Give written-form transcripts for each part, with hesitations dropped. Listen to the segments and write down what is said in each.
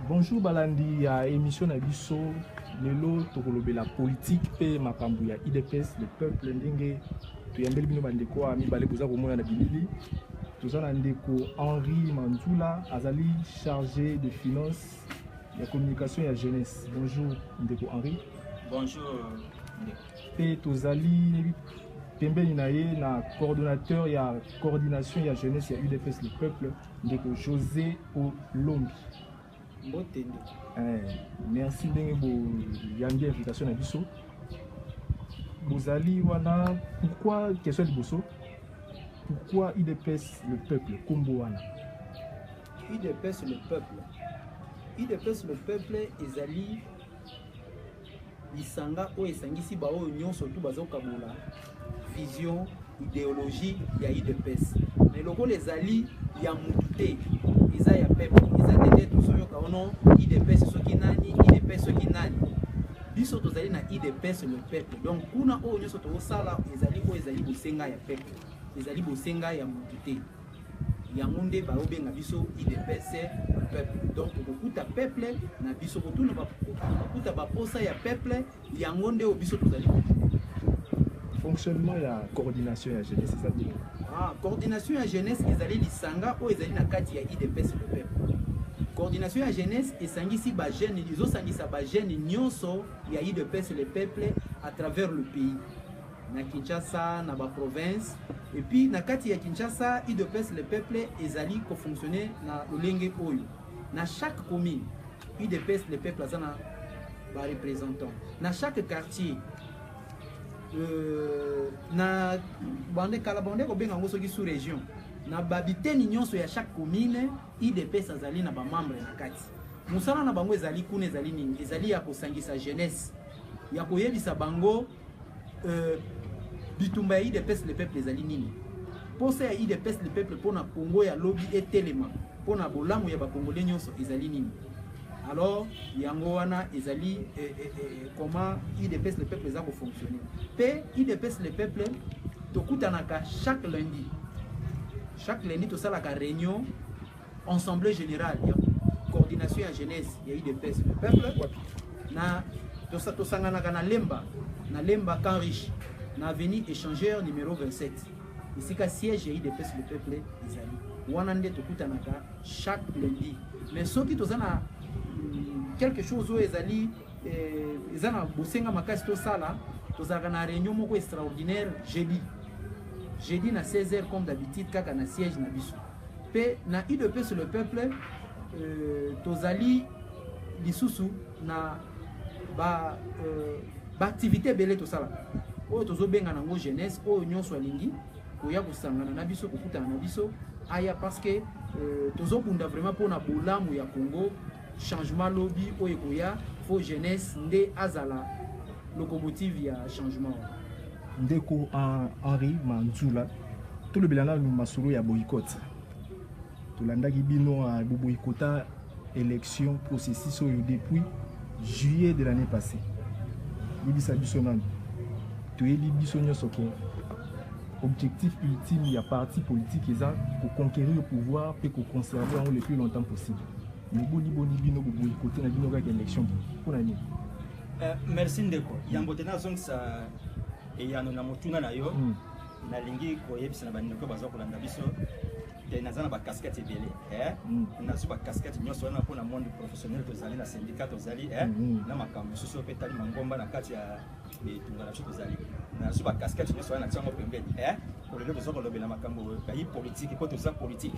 Bonjour Balandi à émission Nabiso Lelo Tokolobé la politique pe makambu ya IDPS le peuple ndenge tuyambeli bino bandeko ami bale boza komona na bilili tozana ndeko Henri Manzula azali chargé de finances et communication et jeunesse. Bonjour ndeko Henri. Bonjour. Pe tozali pembeni na ye na coordonnateur ya coordination ya jeunesse ya UDPS le peuple ndeko José Olombi. Merci de yangi invitation à Bisso. Bozali wana pourquoi question de Bosso? Pourquoi IDPS le peuple Kombo wana? IDPS le peuple. IDPS le peuple ezali lisanga o esangisi ba o union surtout bazo kabola vision idéologie ya IDPS. Mais loko les ali ya mutute eza ya peuple eza tete to soyo ka ono IDPS soki nani IDPS soki nani biso tozali na IDPS le peuple. Donc kuna o union surtout sala ezali ko ezali bosenga ya peuple ezali bosenga ya mutute ya monde ba obenga biso IDPS le peuple. Donc tokuta peuple na biso kotuna bakuta ba posa ya peuple ya monde o biso tozali fonctionnement ya coordination ya jeunesse ezali. Coordination ya jeunesse ezali lisanga o ezali na kati ya IDPS le peuple. Coordination ya jeunesse esangisi ba jeunes izo sangisa ba jeunes nyonso ya IDPS le peuple à travers le pays. Na Kinshasa na ba province et puis na kati ya Kinshasa IDPS le peuple ezali ko fonctionner na lolenge oyo. Na chaque commune IDPS le peuple azana ba représentant. Na chaque quartier na bande kala bande ko benga ngoso ki sous région na babiteni nyonso ya chaque commune IDPS azali na ba membre na kati musala na bango ezali kuna ezali nini ezali ya kosangisa jeunesse ya koyebisa bango bitumba ya IDPS le peuple ezali nini posa ya IDPS le peuple pona Congo ya lobby etelema pona bolamu ya ba congolais nyonso ezali nini. Alors, yango wana ezali comment IDPS le peuple va fonctionner. Pe IDPS le peuple tokutanaka chaque lundi. Chaque lundi to sala ka réunion assemblée générale ya coordination ya jeunesse ya IDPS le peuple na to sanganaka na Lemba Camp Riche na avenue échangeur numéro 27. Ici ka siège ya IDPS le peuple ezali. Wana nde tokutanaka chaque lundi. Mais soki to zana quelque chose où ezali ezana bosenga makasi to sala to zaka na réunion moko extraordinaire jeudi na 16h comme d'habitude kaka na siège na biso pe na IDPS le peuple tozali lisusu na ba activité belé to sala o tozo benga nango jeunesse o nyonso alingi koya kusangana na biso kokutana na biso aya parce que tozo bunda vraiment pour na bolamu ya Congo changement lobby oyekoya fo jeunesse nde azala locomotive ya changement ndeko Henri Manzula tout le bilana nous masolo ya boycott tolandaki bino a boycotta élection processus depuis juillet de l'année passée libisa biso nan to eli biso nyoso ke objectif ultime ya parti politique eza pour conquérir le pouvoir et pour conserver le plus longtemps possible. Merci ndeko yango tena zongisa e yano na motuna na yo na lingi ko yebisa na bandeko bazo kolanda biso te nazana ba casquette ebele na su ba casquette nyonso na pona monde professionnel to zali na syndicat to zali na makambo soso petali mangomba na kati ya betungala biso to zali na su ba casquette nyonso na tsango pembeni ko lelo bezo kolobela makambo pays politique ko to za politique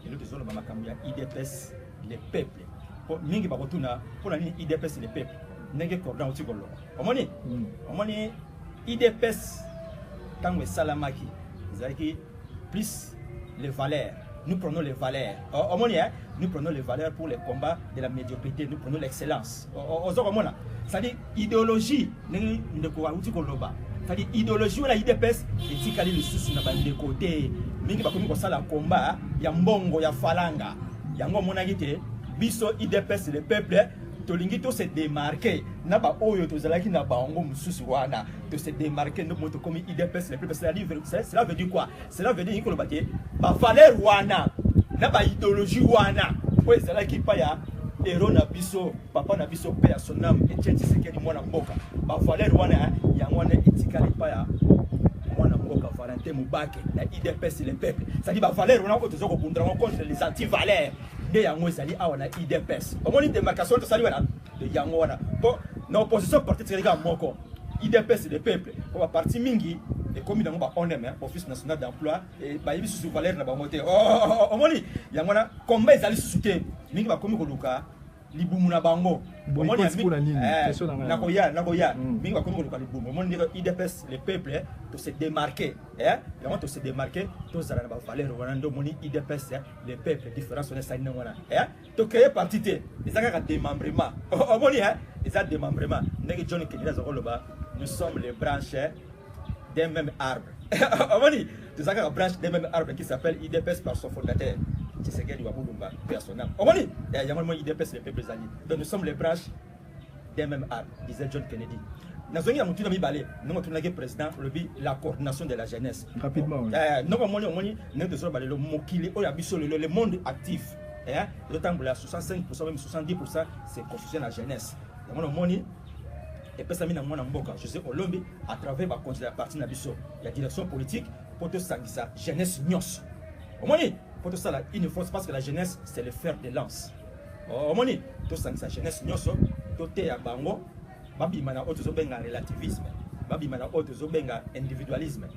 et le bezo lobama makambo ya IDPS le peuple pour mingi bakotuna pour la IDPS le peuple nenge cordon utikolo omoni IDPS tango salamaki zaki plus les valeurs nous prenons les valeurs nous prenons les valeurs pour les combats de la médiocrité nous prenons l'excellence ozomona c'est-à-dire idéologie nenge ndeko utikoloba c'est-à-dire idéologie la IDPS etikali lisusu na bande côté mingi bakomi ko sala combat ya mbongo ya falanga yango monaki te biso IDPS le peuple tolingi to se démarquer na ba oyo to zalaki na bango mususu wana to se démarquer no moto comme IDPS le peuple cela veut dire quoi? Cela veut dire que le bâti ba valeur wana na ba idéologie wana po zalaki pa ya héros na biso papa na biso père son âme Etienne Tshisekedi mwana mboka ba valeur wana ya mwana etikali pa ya mwana mboka Valentin Mubake na IDPS le peuple ça dit ba valeur wana ko tozo ko bundra contre les anti-valeurs de yango ezali awa na IDPS omoni démarcation to sali wana de yango wana bon na opposition parti tsirika moko IDPS le peuple ko ba parti mingi et comme dans ba ONM office national d'emploi et ba yibi sous valeur na ba moté omoni yango wana combat ezali soutien mingi ba komi ko luka libumu na bango omoni nakoya mingi ba komi ko luka libumu omoni IDPS le peuple to se démarquer yango to se démarquer to zala na ba valeur wana ndo moni IDPS le peuple différence on est ça wana to créer parti té ezaka démembrement omoni ezaka démembrement ndenge John Kennedy azoloba nous sommes les branches d'un même arbre. Omoni, tu as une branche d'un même arbre qui s'appelle IDPS par son fondateur. Tshisekedi Wabulumba, personnel. Omoni, il y a un IDPS les peuples alliés. Donc nous sommes les branches d'un même arbre, disait John Kennedy. Nous avons un président, la coordination de la jeunesse. Rapidement. Nous avons le monde actif. D'autant que 65%, même 70%, c'est constitué la jeunesse. Nous avons et puis ça m'a je sais Olombi à travers ma la partie nabiso la direction politique pour tout ça jeunesse nyos omoni pour tout ça il ne faut pas que la jeunesse c'est le fer de lance omoni tout ça jeunesse nyos tout est à bango babi mana auto benga relativisme babi mana auto benga individualisme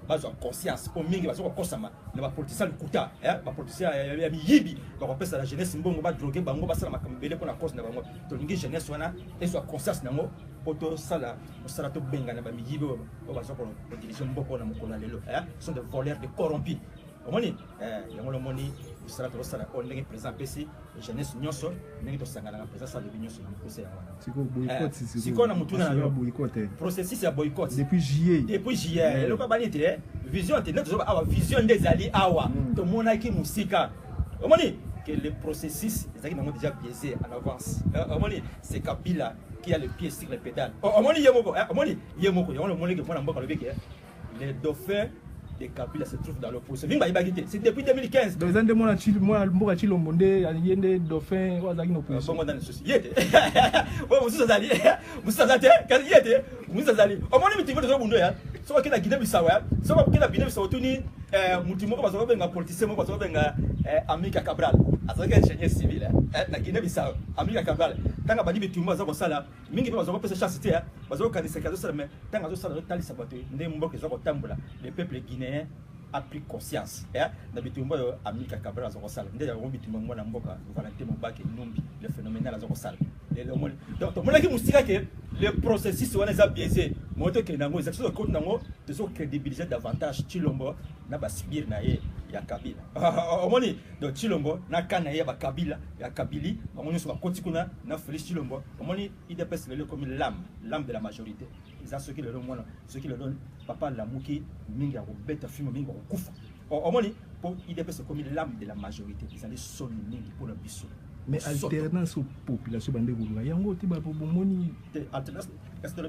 bazo conscience au mingi bazo kosama ne ba politicien kuta ba politicien ya miyibi ba kopesa la jeunesse mbongo ba droguer bango basala makambele pour la cause na bango to lingi jeunesse wana et soit conscience nango poto sala osala to benga na ba miyibi o bazo ko dirigeant mboko na mokona lelo sont des voleurs de corrompus omoni yango lo moni sala to sala on ndenge présent pesi jeunesse nyonso ndenge to sangana na présence de nyonso na mokose ya wana siko boycott siko na mutuna na boycott processus ya boycott depuis juillet le ko banite vision te neto awa vision des alliés awa to monaki musika omoni que le processus ezaki nango déjà biaisé en avance omoni c'est Kabila qui a le pied sur les pédales omoni yemoko yango le moni que mona mboka le beke les dauphins de Kabila se trouvent dans l'opposition. C'est depuis 2015. Donc, ils ont moi, Mboka Chilombo, il y a des dauphins, ils ont une opposition. Bon, dans le souci. So wakina Guinée Bissau so wakina Guinée Bissau tuni mutu moko bazo benga politicien moko bazo benga Amilcar Cabral azaka ingénieur civil na Guinée Bissau Amilcar Cabral tanga bani bitumba bazo kosala mingi bazo pesa chance te bazo kanisa kazo sala mais tanga zo sala tali sabato ndé mboka zo kotambola le peuple guinéen a pris conscience na bitumba yo Amilcar Cabral zo kosala ndé ya bitumba mwana mboka Valentin Mubake Numbi le phénoménal zo kosala donc to monaki musika ke le processus wana za biaisé moto ke nango za so ko nango de so crédibiliser davantage Chilombo na basibir na ye ya Kabila omoni donc Chilombo na kana ye ba Kabila ya Kabili omoni so bakoti kuna na Félix Chilombo omoni IDPS le comme l'âme de la majorité ils ont ce qui le donne ce qui le donne papa la muki mingi ko beta film mingi ko kufa omoni pour IDPS comme l'âme de la majorité ils allaient sonner mingi pour le biso. Mais alternance aux populations bande boulou yango ti ba bomoni alternance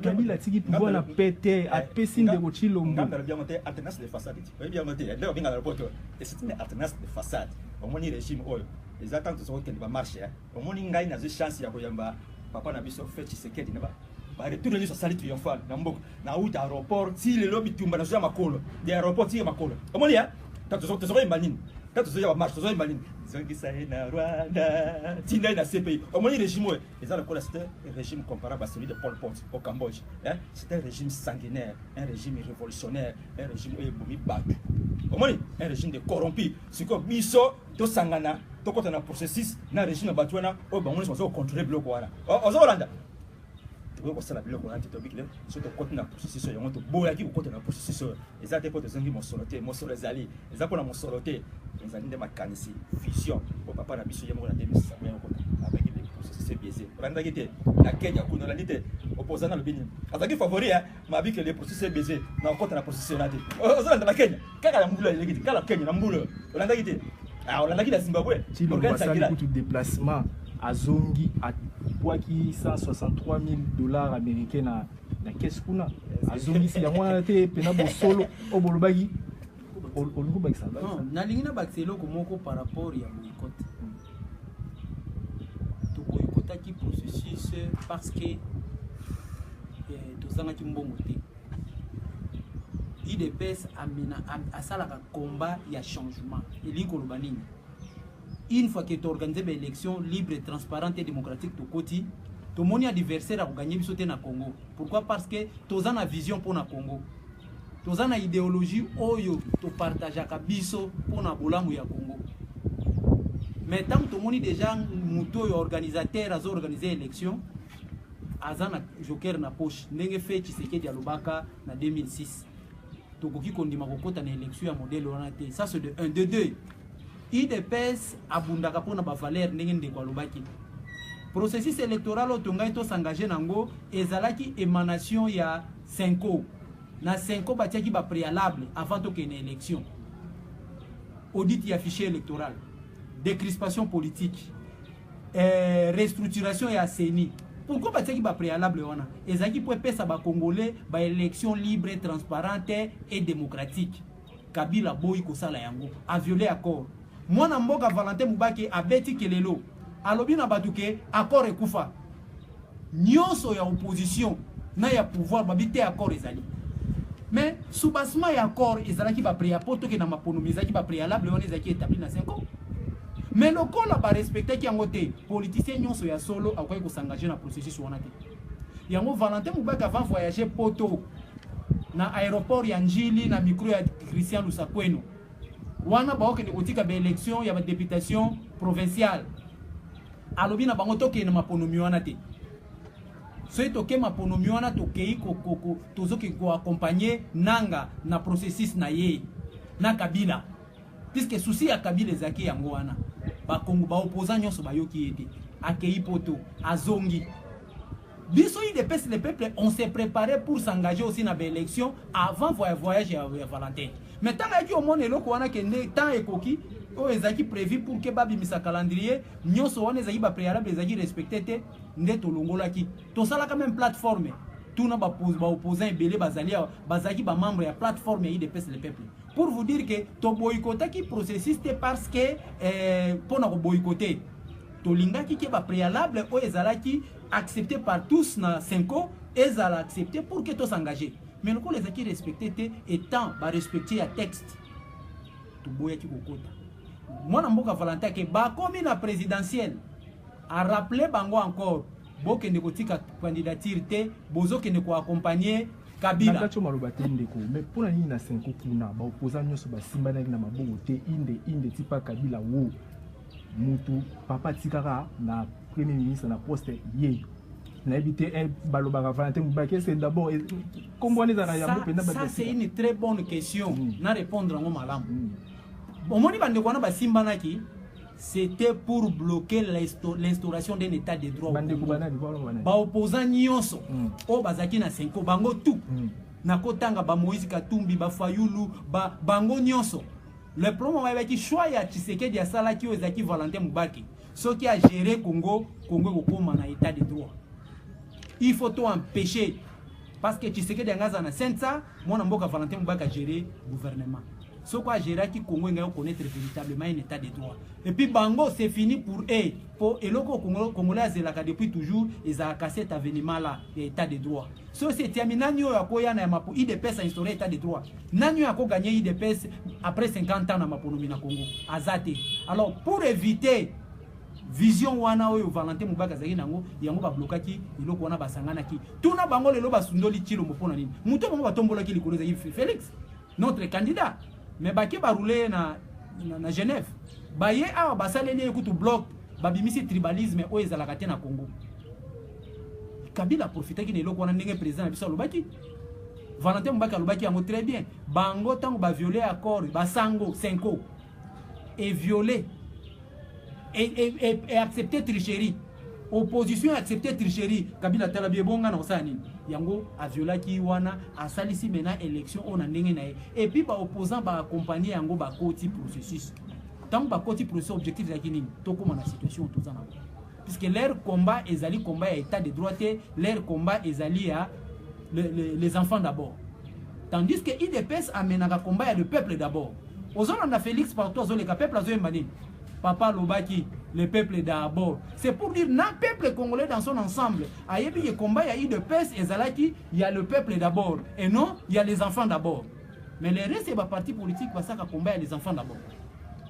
Kabila tiki pouvoir la péter à pesine de Chilombo ngamba bien monter alternance de façade bien monter là bien dans le poteau et c'est une alternance de façade omoni régime oyo les attentes sont que va marcher omoni ngai na chance ya koyamba papa na biso fait Tshisekedi na ba retourner sur salut triomphal na mboko na out aéroport ti le lobby tumba na zo makolo de aéroport ti makolo omoni tato zo imbanini tato zo ya marche zo imbanini zongisa na Rwanda tina na CPI omoni régime les a le régime comparable à celui de Pol Pot au Cambodge c'est un régime sanguinaire un régime révolutionnaire un régime bomi batu omoni un régime de corrompu c'est comme biso to sangana to kota na processus na régime batwana o bango so contrôler bloc wana ozo Rwanda tu vois ça la bloc wana to bikle so to kota na processus yango to boyaki ko kota na processus ezate ko to zangi mo solo ezali ezako na mo soloté ezali de makanisi vision au papa na biso yemo na 2005 avec les processus biaisé randa kite na Kenya kuna la nite opposant le Bénin azaki favori ma bi que les processus biaisé na kota na processus na te ozala na Kenya kaka na mbula lekiti kala Kenya na mbula randa kite on a dit la Zimbabwe organiser tout déplacement à Zongi à poaki $163,000 américains na caisse kuna à Zongi si ya mwana te pena bo solo o bolobaki oluko bakisa non na lingina bakiselo ko moko par rapport ya boycott qui processus parce que tous qui mbongo te IDPS a salaka combat il y a changement et l'incolubanini une fois que tu organisé une élection libre, transparente et démocratique to koti to moni adversaire a gagner biso te na Congo. Pourquoi? Parce que tu as une vision pour na Congo, tu as une idéologie oyo to partage ka biso pour na bolamu ya Congo. Mais tant que tu moni déjà muto organisateur a organisé élection azana joker na poche ndenge fait Tshisekedi alobaka na 2006 tokoki kondima kokota na élection ya modèle wana te. Ça c'est de 1 de 2 IDPS abundaka pona ba valeur ndenge ndeko alobaki processus électoral otongai to s'engager nango ezalaki émanation ya 5 ans na 5 ans batiaki ba préalable avant to kene élection audit ya fichier électoral, décrispation politique, restructuration ya CENI. Pourquoi batiaki ba préalable wana ezalaki pour pesa ba congolais ba élection libre, transparente et démocratique. Kabila boyi kosala yango a violé accord. Mwana mboka Valentin Mubaki abeti kelelo alobi na batuke accord ekufa nyonso ya opposition na ya pouvoir babite accord ezali mais soubassement ya accord ezalaki ba préapoto ke na maponomi ezalaki ba préalable wana ezalaki établi na 5 ans mais lokola ba respecter ki yango te politicien nyonso ya solo akoki ko s'engager na processus wana te yango Valentin Mubaki avant voyager poto na aéroport ya Njili na micro ya Christian Lusakweno wana baoke ne kotika ba élection ya ba députation provinciale alobi na bango toke na maponomi wana te so toke maponomi wana tokei kokoko tozoki ko accompagner nanga na processus na ye na Kabila puisque souci ya Kabila ezaki yango wana ba Kongo ba opposant nyonso bayoki ete akei poto azongi biso IDPS le peuple on s'est préparé pour s'engager aussi na l'élection avant voyage à Valentin. Mais tant que au monde eloko wana ke temps ekoki o ezaki prévu pour que babi misa calendrier nyonso wana ezaki ba préalable ezaki respecté te ndeto longolaki to sala quand même plateforme tout na ba opposant ebele bazaki ba membre ya plateforme ya IDPS le peuple pour vous dire que to boycotter qui processus parce que pour na boycotter to lingaki ke ba préalable o ezalaki accepté par tous na 5 ans et à l'accepter pour que tous s'engager. Mais le coup les acquis respectés étant ba respecter à texte to boya ki kokota. Moi na mboka Valentin ke ba komi na présidentielle a rappelé bango encore boke ne kotika candidature te bozo ke ne ko accompagner Kabila. Nakacho malobate ndeko mais pour na ni na 5 ans kuna ba opposant nyoso ba simba na mabongo te inde tipa Kabila wo mutu papa tikara na premier ministre na poste ye na habité un balobara Valentin Mubaki c'est d'abord comment on est dans yambo penda ba ça c'est une très bonne question na répondre en malam bon moni bande kwana ba simba naki c'était pour bloquer l'instauration d'un état de droit ba opposant nyonso o bazaki na 5 bango tout na kotanga ba Moïse Katumbi ba Fayulu ba bango nyonso. Le problème avec qui choix ya Tshisekedi ya sala ki ozaki Valentin Mubaki ce qui a géré Congo kokoma na état de droit. Il faut tout empêcher parce que Tshisekedi ngaza na sensa mona mboka Valentin Mubaki a géré gouvernement. Ce qui a géré qui Congo nga connaître véritablement un état de droit. Et puis bango c'est fini pour eux pour eloko congolais azelaka depuis toujours ils a cassé cet avènement là état de droit. So c'est terminé ya koya na mapo IDPS a instauré état de droit. Nanyo ya ko gagner IDPS après 50 ans na maponomi na Congo. Azate. Alors pour éviter vision wana oyo Valentin Mubaki azaki nango yango ba blokaki iloko wana basangana ki. Tuna bango lelo basundoli tilo mopona nini. Muto bango batombola ki likolo za Félix notre candidat. Mais baki ba rouler na Genève. Baye awa basaleli ekutu bloc babimisi tribalisme oyo ezalaka te na Congo. Kabila profite ki neloko wana ndenge président na biso alobaki. Valentin Mubaki alobaki yango très bien. Bango tango ba violer accord basango 5 ans et violer et accepter tricherie. Opposition accepter tricherie. Kabila talabi bonga na osani. Yango a violaki wana a salisi mena élection on a ndenge na et puis ba opposant ba accompagner yango ba koti processus. Tant ba koti processus objectif ya kinini tokoma na situation tout ça. Puisque leur combat ezali combat à état de droit, leur combat ezali à les enfants d'abord. Tandis que IDPS amène un combat à le peuple d'abord. Aux on a Félix partout aux les peuple azo emani. Papa lobaki le peuple d'abord. C'est pour dire, le peuple congolais dans son ensemble, il y a combat, il y a eu de peste, il y a le peuple d'abord. Et non, il y a les enfants d'abord. Mais le reste, c'est le parti politique, parce que combat, il y a les enfants d'abord.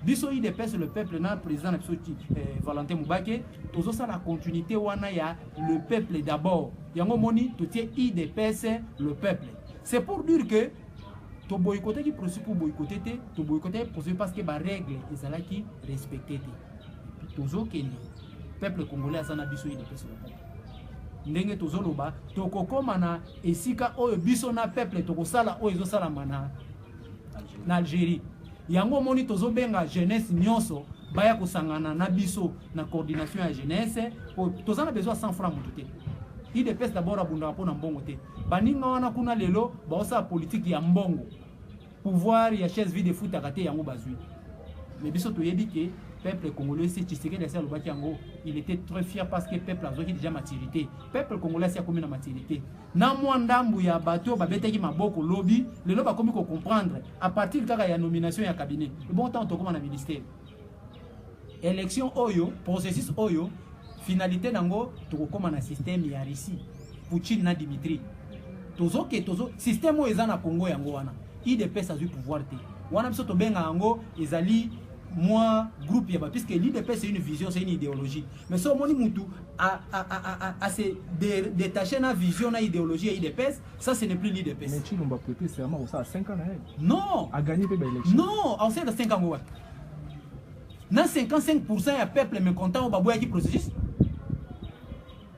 Biso il dépasse le peuple, le président Valentin Moubake, toujours ça la continuité, il y a le peuple d'abord. Il y a un moment où il dépasse le peuple. C'est pour dire que tu boycotter qui procède pour boycotter, tu boycotter parce que les règles sont qui respectées. Toujours que le peuple congolais a un biso il dépasse le peuple. Ndenge toujours loba, tokoko mana esika oyo biso na peuple tokosala oyo ezosala mana na Algérie. Yango moni tozo benga jeunesse nyonso baya kusangana na biso na coordination ya jeunesse toza na besoin 100 francs mutu te. Il dépêche d'abord abunda po na mbongo te. Baninga wana kuna lelo baosa politique ya mbongo. Pouvoir ya chaise vide foot akate yango bazui. Mais biso toyebi ke peuple congolais c'est Tshisekedi de le baki yango, il était très fier parce que peuple a déjà maturité. Peuple congolais c'est comme une maturité. Na mwandambu ya bato babeteki maboko lobby, lelo ba komi ko comprendre à partir de la nomination ya cabinet. Le bon temps to comme na ministère. Élection oyo, processus oyo, finalité nango to comme na système ya Russie. Poutine na Dimitri. Tozo système oyo ezana Congo yango wana. Il dépêche du pouvoir te. Wana biso to benga yango ezali moi groupe yaba puisque l'IDP c'est une vision, c'est une idéologie. Mais si on mutu à se détacher na vision na idéologie IDP, ça ce n'est plus l'IDP. Mais tu n'as pas prêté serment ça à 5 ans non. A gagné peu d'élection. Non, on sait de 5 ans. Na 55% ya peuple mécontent au baboya qui processus.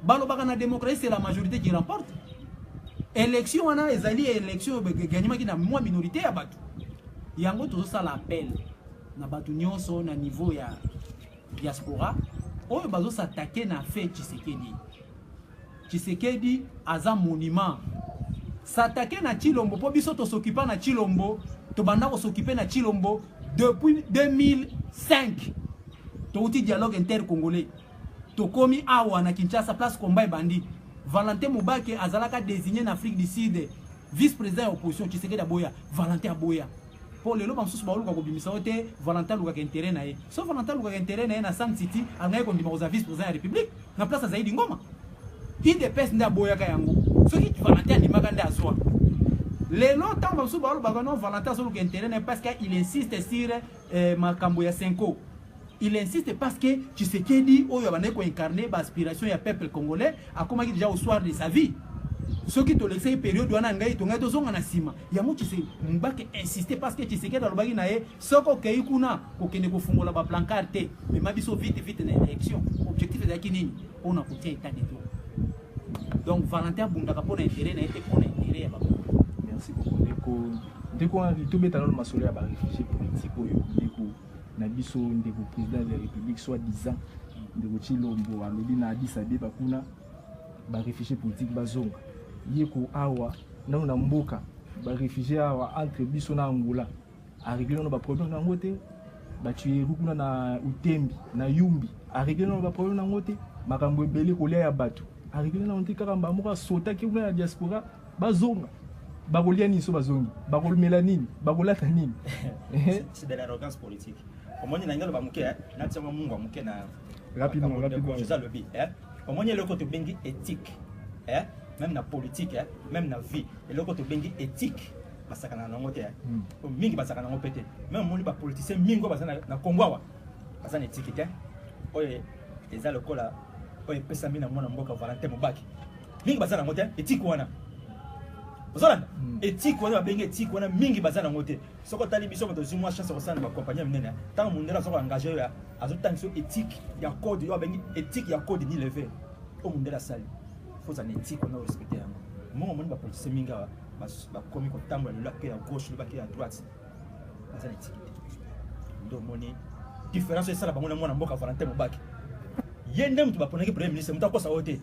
Balo baka na démocratie c'est la majorité qui remporte. Élection on a ezali élection gagnement qui na moins minorité ya bato. Yango tout ça l'appel. Na batu nyonso na niveau ya diaspora oyo bazo s'attaquer na fait Tshisekedi aza monument s'attaquer na Chilombo po biso to s'occuper na Chilombo to banda ko s'occuper na Chilombo depuis 2005 to uti dialogue inter-congolais to komi awa na Kinshasa place combat bandi Valentin Moubake azalaka désigné en Afrique du Sud vice-président de l'opposition Tshisekedi aboya Valentin aboya. Pour les lois, je vais Valentin Luka intérêt na so Valentin Luka intérêt na San City, anga ko ndima vice président de la République, na place Zaidi Ngoma. Il dépêche nda boya ka yango. Ce qui Valentin ndima ka nda soa. Les longtemps basu ba bagano Valentin so Luka intérêt parce qu'il insiste sur makambo ya 5 ans. Il insiste parce que Tshisekedi oyo abane ko incarner ba aspiration ya peuple congolais a comme déjà au soir de sa vie. Ce qui te laisse une période où on a un sima. Il y a beaucoup qui insister parce que tu sais que dans le bagage nae, ce qu'on a eu kuna, qu'on ne peut pas la pancarte, mais ma biso vite dans l'élection. Objectif est d'acquérir, on a coûté état de tout. Donc Valentin Bundaka pour l'intérêt n'a été pour l'intérêt. Merci beaucoup. Dès qu'on a tout mis dans le massolé à réfugiés politiques, na biso ndeko président de la République soit 10 ans, ndeko Chilombo a lobby na Addis Abeba kuna ba réfugiés politiques bazonga. Yeko awa na mboka ba réfugiés awa entre biso na Angola a régler nos problèmes na ngote ba tuer rukuna na Utembi na Yumbi a régler nos problèmes na ngote makambo ebele kolia ya bato a régler na onti karamba moka sota ki na diaspora bazonga bakolia ni so bazongi bakolmela nini bakolata nini. C'est de l'arrogance politique. Au moins na ngalo ba muke na tsama mungu muke na rapidement je ça le bi au moins le côté bengi éthique même na politique même na vie et le côté bengi éthique basakana na ngote mingi basakana ngopete même moni ba politicien mingi basana na Kongo basana éthique oye eza lokola oye pesa mina mona mboka Valentin Moubake mingi basana ngote éthique wana Zolanda éthique wana bengi éthique wana mingi basana ngote soko tali biso moto zimwa chance ko sana ba compagnie minene tant mundela soko engagé ya azotanso éthique ya code yo bengi éthique ya code ni levé au mundela sali faut en éthique on a respecté moi on va politicien minga ba komi ko tambola le lac à gauche le bac à droite ça l'éthique donc moni différence c'est ça la bango na mboka Valentin Moubake yende mtu ba ponaki premier ministre mtu akosa wote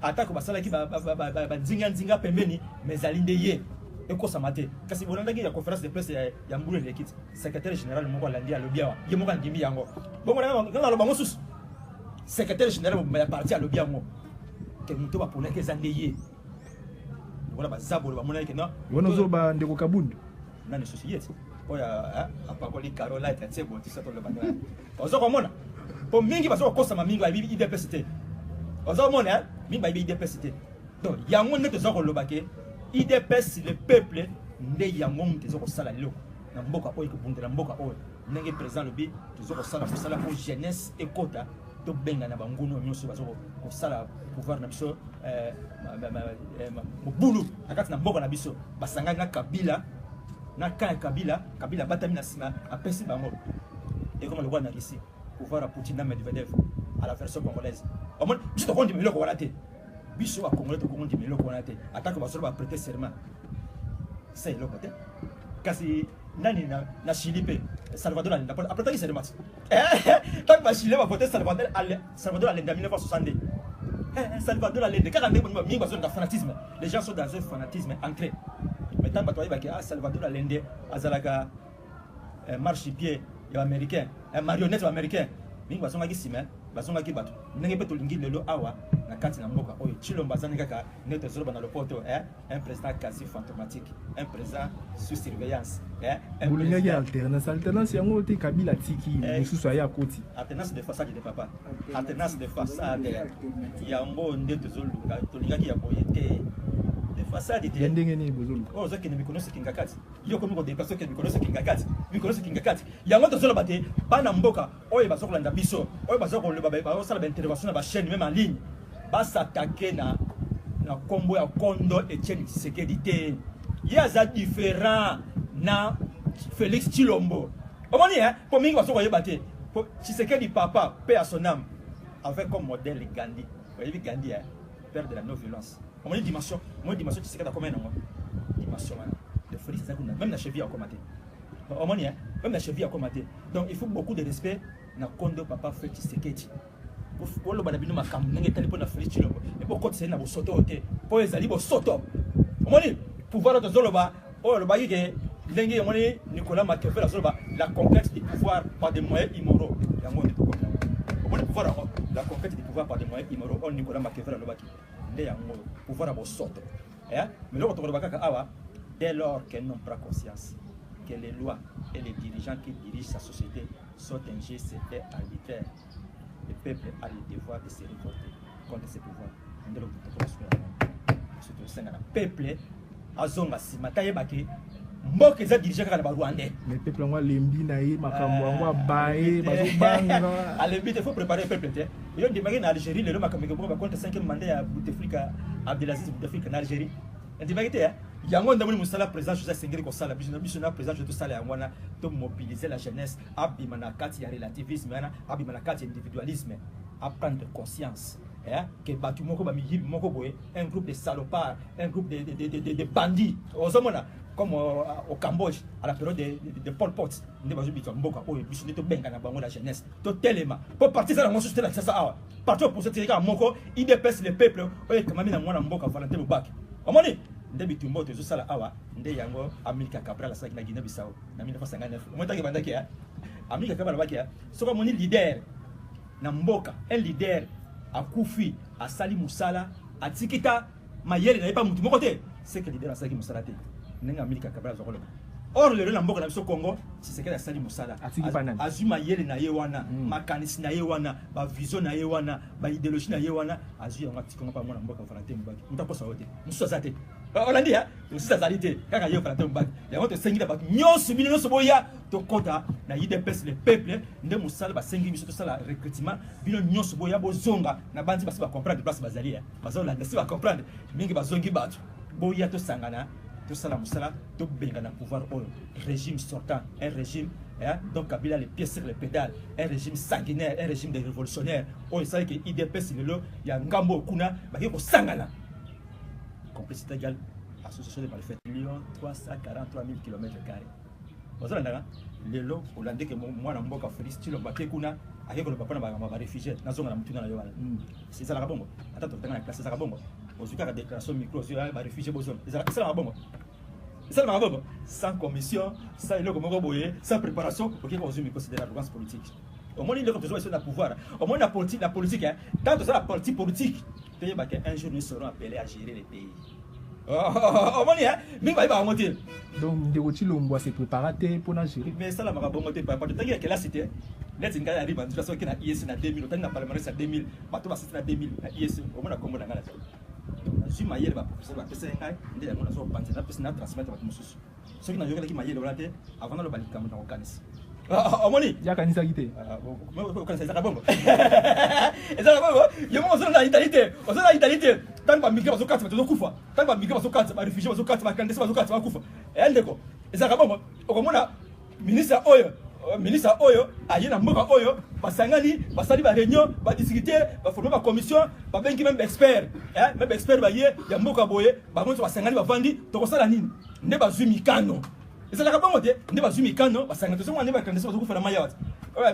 atako basala ki ba nzinga pembeni mais alinde ye ekosa mate kasi bonanda ki ya conférence de presse ya mbulu l'équipe secrétaire général moko landi alobiawa ye moko ngimi yango bongo na lo bango sus secrétaire général ya parti alobiango que nous devons pour les années. Voilà, bah ça pour le moment que non. On a zoba ndeko kabundu. Non, ne société. Oya, à part les Caroline, tu sais bon, tu sais tout le bagage. Ozo comment? Pour mingi parce que ça m'a mingi IDPS te. Ozo mona mingi ba IDPS te. Donc yango ne te zo ko lobake IDPS le peuple nde yango te zo ko sala lelo. Na mboka oyo ko bundela mboka oyo. Ndenge président lobi te zo ko sala pour jeunesse et kota to benga na banguno nyoso bazo ko sala pouvoir na biso mobulu akati na mboka na biso basanga na Kabila na Kabila batami na sima apesi bango et comme le roi na ici pouvoir à Poutine na Medvedev à la version congolaise au moins juste on dit miloko wala te biso a congolais to dit miloko wala te attaque basolo ba prêter serment c'est le côté kasi nani na Chili pe Salvador Allende après ça serment tant que Chili va voter Salvador Allende en 1962 Salvador Allende car on est dans un fanatisme les gens sont dans un fanatisme ancré mais tant que toi il Salvador Allende azalaka marche-pied américain marionnette américain mingi basonga ki sima basonga ki bato ndenge pe to lingi lelo awa na kati na mboka oyo Chilombo azani kaka neto zoloba na lopoto un président quasi fantomatique un président sous surveillance bolingi alternance yango te Kabila tiki mususu aya koti alternance de façade de papa alternance de façade yango ndeto zoluka to lingaki ya boyete façade de ndenge ni bozolu oh zaki ne mikonoso kingakati yo komi ko déplacer ke mikonoso kingakati yango to zolo bate bana mboka oyo bazokolanda biso oyo bazokoloba ba sala ba intervention na ba chaîne même en ligne ba s'attaquer na kombo ya Kondo Etienne Tshisekedi te yaza différent na Félix Tshilombo omoni pour mingi bazoko yebate pour Tshisekedi papa paix à son âme avec comme modèle Gandhi voyez Gandhi père de la non violence. On dit dimension, tu sais qu'à combien dimension, le Félix même la cheville a commenté. Même la cheville a commenté. Donc il faut beaucoup de respect na Kondo papa Félix Tshisekedi. Pour le balabino ma cam, n'engagez pas na Félix Tshilombo. Et pourquoi c'est na bo soto ok? Pour les alibos soto. On dit pouvoir de Zoloba, oh le bailli que l'engagé on dit Nicolas Machiavel Zoloba, la conquête du pouvoir par des moyens immoraux. Il y a un mot de tout comme ça. On dit pouvoir la conquête du pouvoir par des moyens immoraux. On Nicolas Machiavel Zoloba. Pouvoir avoir sorte. Mais dès lors qu'elles n'ont pas conscience que les lois et les dirigeants qui dirigent sa société sont injustes et arbitraires, le peuple a le devoir de se révolter contre ces pouvoirs. Le peuple a zonga si mataye baki mboka eza dirigé kaka na ba Rwandais. Mais peuple ngwa lembi na ye makambo ngwa bae bazobanga. À lembi il faut préparer le peuple te. Yo démarrer en Algérie le makambo ko ba contre 5e mandat ya Bouteflika Abdelaziz Bouteflika en Algérie. Démarrer te yango ndamoni musala président Joseph Sengeri ko sala biso na président je to sala yango na to mobiliser la jeunesse abima na kati ya relativisme na abima na kati ya individualisme à prendre conscience. Que batu moko ba miyibi moko boye un groupe de salopards, un groupe de bandits. Ozomona comme au Cambodge à la période de Pol Pot, ne bazo bitu mboka oyo biso neto benga na bango la jeunesse. To telema pour partir ça na mon société la ça awa. Partout pour cette moko IDPS le peuple oyo kamami na mwana mboka Valentin Lubaki. Omoni nde bitu mboto zo sala awa nde yango Amilcar Cabral sa na Guinée Bissau na 1959. Monta ke bandaki ya Amilcar Cabral baki ya soko moni leader na mboka un leader akufi asali musala atikita mayele na pas mutu moko te c'est que leader asali musala te nenga Amilcar Cabral zokolo or le na mboka na biso Congo Tshisekedi asali musala azui mayele na ye wana makanisi na ye wana ba vision na ye wana ba idéologie na ye wana azui yango atikonga pa mwana mboka Valentin Lubaki mutu aposa wote musu azate olandi ya musu azalite kaka ye Valentin Lubaki yango to sengi na ba nyonso bino nyonso boya to kota na IDPS le peuple nde musala ba sengi biso to sala recrutement bino nyonso boya bozonga na bandi basi ba comprendre place bazali ya bazola ndasi ba comprendre mingi bazongi batu boya to sangana tout ça la musala tout benga na pouvoir au régime sortant un régime donc Kabila les pieds sur les pédales un régime sanguinaire un régime de révolutionnaires oh ça que IDPS le lo ya ngambo kuna baki ko sangana complicité égale association de malfaiteurs 1,343 000 km². Vous avez le lo Hollandais que moi na mboka Félix Tshilombo kuna avec le papa na ba réfugiés na zonga na mutuna na yo wana c'est ça la bongo attends tu as la classe ça la bongo aujourd'hui la déclaration micro sur ba réfugiés bozone c'est ça la bongo c'est ça la bongo sans commission sans le comme boye sans préparation OK on se considère l'arrogance politique au moins il est besoin de pouvoir au moins la politique tant que ça la politique un jour nous serons appelés à gérer les pays. Oh, mais va monter. Donc, de Tshilombo s'est préparé pour gérer. Mais ça, la marabongote, pas de quelle cité. net ngai arrive en situation qui na IS na 2000 otani na palmarès na 2000 bato basisi na 2000 na IS omona kombo na ngala nazwi mayele baprofesseur bapesa ngai nde yango nazopanza napesi na transmettre bato mosusu soki nayokelaki mayele wana te avant naloba likambo na kokanisi omoni yakanisaki te okanisa ezaka bongo ezaka bongo yo mo ozala na Italie te ntango bamigre bazokatisa bato bazokufa ntango bamigre bazokatisa barefugie bazokatisa bakandesi bazokatisa bakufa ndeko ezaka bongo okomona ministre oyo aye na mboka oyo basangani basali ba réunion ba discuter ba former ba commission ba bengi même expert même expert baye ya mboka boye ba monzo basangani bavandi tokosala nini nde bazwi mikano ezalaka bongo te nde bazwi mikano basangani to songo nde bakandesi bazokufa na mayawat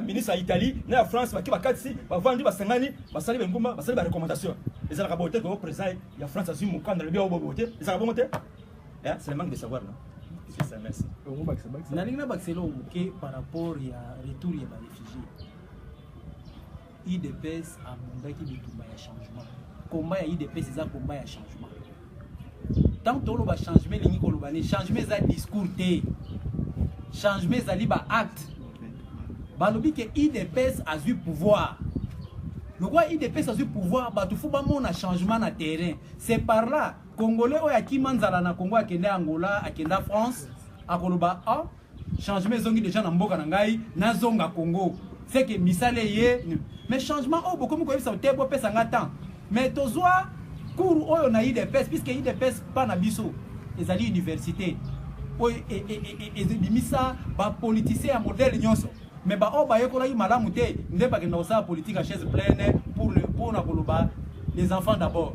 ministre ya Italie na ya France baki bakatisi bavandi basangani basali bengumba basali ba recommandation ezalaka bongo te ko président ya France azwi mukano le bien bobo te ezalaka bongo te c'est le manque de savoir non. Merci. Nalinga bakselo muke par rapport ya retour ya ba réfugiés. IDPS a mondaki bitumba ya changement. Combat ya IDPS eza combat ya changement. Tant que ba changement lingi ko lobane changement za discours te. Changement za liba acte. Balobi ke IDPS a eu pouvoir. Le quoi IDPS a eu pouvoir ba tout ba mona changement na terrain. C'est par là Congolais oya kimanzala na Congo akende Angola akenda France akoloba changement zongi déjà na mboka na ngai na zonga Congo c'est que misale ye mais changement beaucoup ko yebisa te bo pesa ngata mais tozwa cours oyo na IDPS puisque IDPS pas na biso ezali université oyo ezibimisa ba politicien ya modèle nyonso mais ba oba yekola yi malamu te nde ba kenda osala politique à chaise pleine pour na koloba les enfants d'abord.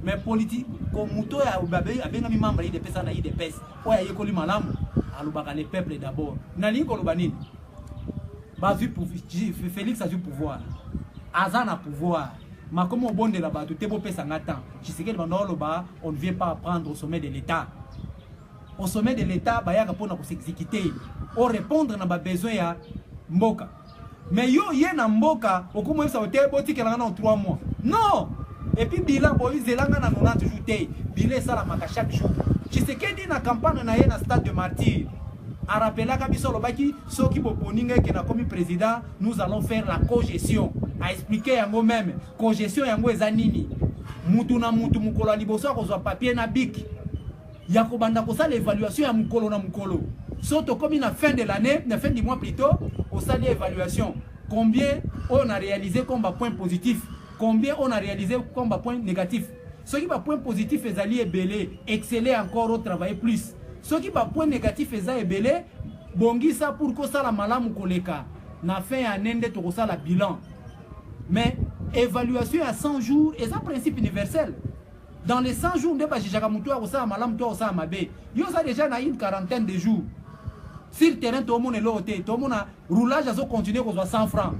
Mais politique comme muto ya ubabe abengami membre IDPS na IDPS oya yekoli malamu alobaka les peuples d'abord nali ko loba nini bazu pour Félix a du pouvoir azana pouvoir ma comme au bonde là-bas tout est beau pesa ngata Tshisekedi bando loba on ne vient pas prendre au sommet de l'État bayaka pona ko s'exécuter au répondre na ba besoin ya mboka mais yo ye na mboka okumo sa hotel botikela na 3 mois non. Et puis bilan boy zelanga na 90 jours te bilan ça la maka chaque jour Tshisekedi na campagne na ye na stade de martyr a rappelé ka biso lobaki soki boponinga ke na komi président nous allons faire la cogestion a expliqué yango même cogestion yango eza nini mutu na mutu mukolo liboso akozwa papier na bic ya kobanda ko sala évaluation ya mukolo na mukolo soto komi na fin de l'année na fin du mois plutôt au sala évaluation combien on a réalisé comme point positif. Combien on a réalisé comme point négatif. Ce qui va point positif est allié belé, exceller encore au travailler plus. Ce qui va point négatif est allié belé, bongi ça pour que ça la malamu koleka. Na fait un ende to ça la bilan. Mais évaluation à 100 jours est un principe universel. Dans les 100 jours de bajijaka mutu ko ça malamu to ça mabe. Yo ça déjà na une quarantaine de jours. Sur le terrain tout le monde est loté, tout le monde a roulage à continuer ko 100 francs.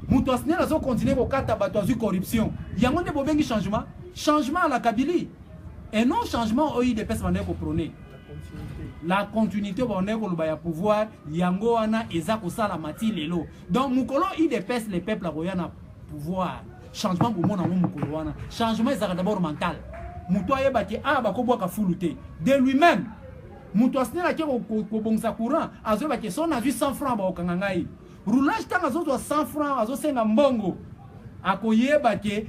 Moutouasne a continué au kata batoazu corruption. Yango ne bobengi changement à la Kabylie. Et non changement au IDPS vande ko prôner. La continuité vande ko lobaya pouvoir yango wana eza ko sala mati lelo. Donc mukolo IDPS les peuples royana pouvoir. Changement pour mon amour mukolo wana. Changement est d'abord mental. Moutoua yebaki bako boka fuluté de lui-même. Moutouasne la ko bongsa courant azo baki son a 100 francs ba okangangai. Roulage tant azo 100 francs azo senga mbongo akoyeba ke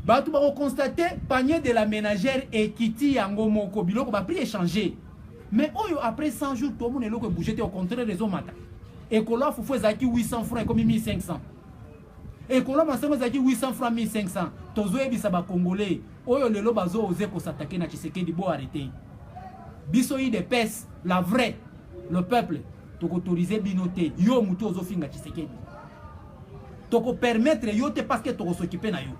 batu ba constater panier de la ménagère et kiti yango moko biloko ba prix échanger mais oyo après 100 jours tout le monde eloko bouger au contraire les mata et kola fufu ezaki 800 francs comme 1500 et kola masango ezaki 800 francs 1500 tozo ebisa ba congolais oyo lelo bazo oser ko s'attaquer na Tshisekedi bo arrêter biso IDPS la vraie le peuple autoriser binoté yo muto ozofinga Tshisekedi toko permettre yo te parce que toko s'occuper na yo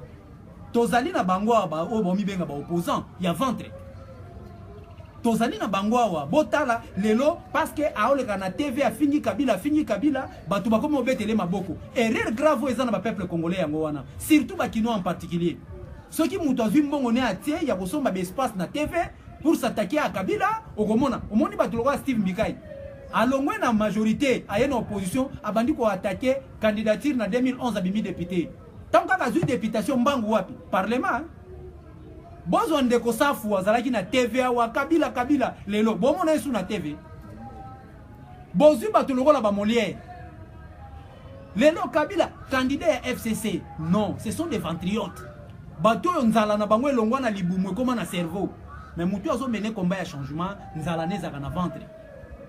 tozali na bangwa ba o bomi benga ba opposant ya ventre tozali na bangwa wa botala lelo parce que aoleka na TV afingi Kabila batu ba komo betele maboko erreur grave eza na ba peuple congolais yango wana surtout ba kino en particulier ceux qui muto azwi mbongo ne atie ya kosomba be espace na TV pour s'attaquer à Kabila okomona omoni ba toloka Steve Mbikai alongwe na majorité aye na opposition abandi ko attaquer candidature na 2011 abimi député tant ka zui députation mbangu wapi parlement bozo ndeko safu azalaki na TVA wa Kabila lelo bomo na yesu na TV bozu batuloko la ba Molière Lelo Kabila, candidat à FCC. Non, ce sont des ventriotes. Bato nzala na bango elongwa na libumu comme na cerveau. Mais mutu azo mené combat ya changement, nzala nezaka na ventre.